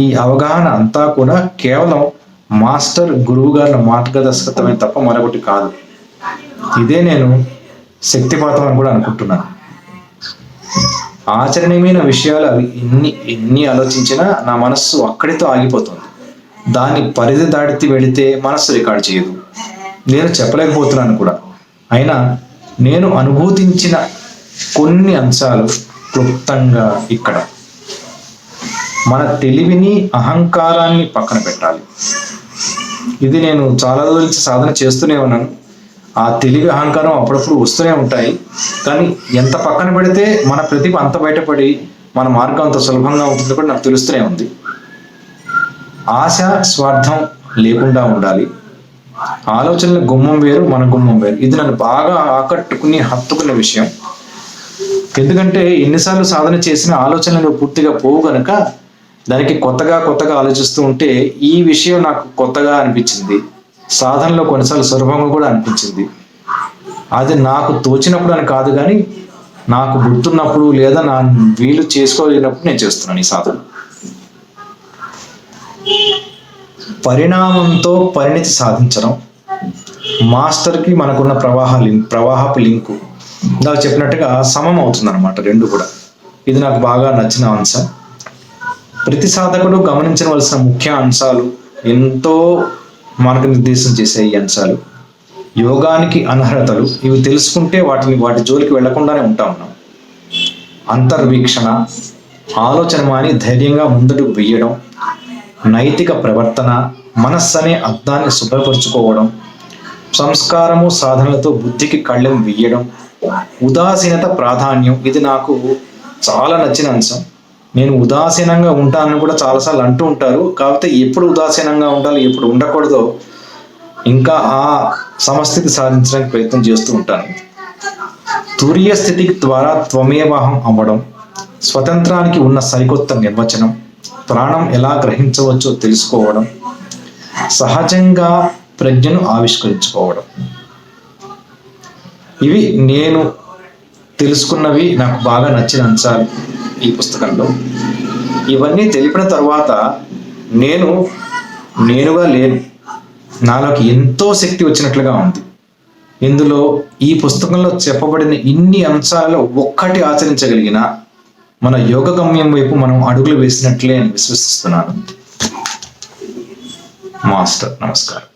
ఈ అవగాహన అంతా కూడా కేవలం మాస్టర్ గురువు గారి మార్గదర్శకత్వమే తప్ప మరొకటి కాదు. ఇదే నేను శక్తిపాతం అని కూడా అనుకుంటున్నాను. ఆచరణీయమైన విషయాలు అవి ఎన్ని ఆలోచించినా నా మనస్సు అక్కడితో ఆగిపోతుంది. దాని పరిధి దాటి వెళితే మనస్సు రికార్డ్ చేయదు. నేను చెప్పలేకపోతున్నాను కూడా. అయినా నేను అనుభూతించిన కొన్ని అంశాలు క్లుప్తంగా ఇక్కడ. మన తెలివిని, అహంకారాన్ని పక్కన పెట్టాలి. ఇది నేను చాలా రోజుల నుంచి సాధన చేస్తూనే ఉన్నాను. ఆ తెలివి, అహంకారం అప్పుడప్పుడు వస్తూనే ఉంటాయి. కానీ ఎంత పక్కన పెడితే మన ప్రతిభ అంత బయటపడి మన మార్గం అంత సులభంగా ఉంటుంది కూడా నాకు తెలుస్తూనే ఉంది. ఆశ, స్వార్థం లేకుండా ఉండాలి. ఆలోచనల గుమ్మం వేరు, మన గుమ్మం వేరు. ఇది నన్ను బాగా హత్తుకునే విషయం. ఎందుకంటే ఎన్నిసార్లు సాధన చేసిన ఆలోచనలు పూర్తిగా పోవు గనక దానికి కొత్తగా ఆలోచిస్తూ ఉంటే ఈ విషయం నాకు కొత్తగా అనిపించింది. సాధనలో కొన్నిసార్లు సులభంగా కూడా అనిపించింది. అది నాకు తోచినప్పుడు అని కాదు, కానీ నాకు గుర్తున్నప్పుడు లేదా నా వీలు చేసుకోలేనప్పుడు నేను చేస్తున్నాను ఈ సాధన. పరిణామంతో పరిణితి సాధించడం. మాస్టర్కి మనకున్న ప్రవాహపు లింకు ఇందాక చెప్పినట్టుగా సమం అవుతుంది అనమాట, రెండు కూడా. ఇది నాకు బాగా నచ్చిన అంశం. ప్రతి సాధకుడు గమనించవలసిన ముఖ్య అంశాలు ఎంతో మార్గనిర్దేశం చేసే ఈ అంశాలు. యోగానికి అనర్హతలు, ఇవి తెలుసుకుంటే వాటి జోలికి వెళ్లకుండానే ఉంటాం మనం. అంతర్వీక్షణ, ఆలోచన మాని ధైర్యంగా ముందుకు వెయ్యడం, నైతిక ప్రవర్తన, మనస్సు అనే అర్థాన్ని శుభ్రపరుచుకోవడం, సంస్కారము, సాధనలతో బుద్ధికి కళ్ళెం వెయ్యడం, ఉదాసీనత ప్రాధాన్యం. ఇది నాకు చాలా నచ్చిన అంశం. నేను ఉదాసీనంగా ఉంటానని కూడా చాలాసార్లు అంటూ ఉంటారు. కాకపోతే ఎప్పుడు ఉదాసీనంగా ఉండాలి, ఎప్పుడు ఉండకూడదో ఇంకా ఆ సమస్థితి సాధించడానికి ప్రయత్నం చేస్తూ ఉంటాను. తురీయ స్థితి ద్వారా త్వమేవాహం అవ్వడం, స్వతంత్రానికి ఉన్న సరికొత్త నిర్వచనం, ప్రాణం ఎలా గ్రహించవచ్చో తెలుసుకోవడం, సహజంగా ప్రజ్ఞను ఆవిష్కరించుకోవడం. ఇవి నేను తెలుసుకున్నవి, నాకు బాగా నచ్చిన అంశాలు ఈ పుస్తకంలో. ఇవన్నీ తెలిపిన తర్వాత నేను నేనుగా లేను, నాలోకి ఎంతో శక్తి వచ్చినట్లుగా ఉంది. ఇందులో ఈ పుస్తకంలో చెప్పబడిన ఇన్ని అంశాలలో ఒక్కటి ఆచరించగలిగిన మన యోగ గమ్యం వైపు మనం అడుగులు వేసినట్లే అని విశ్వసిస్తున్నాను. మాస్టర్ నమస్కారం.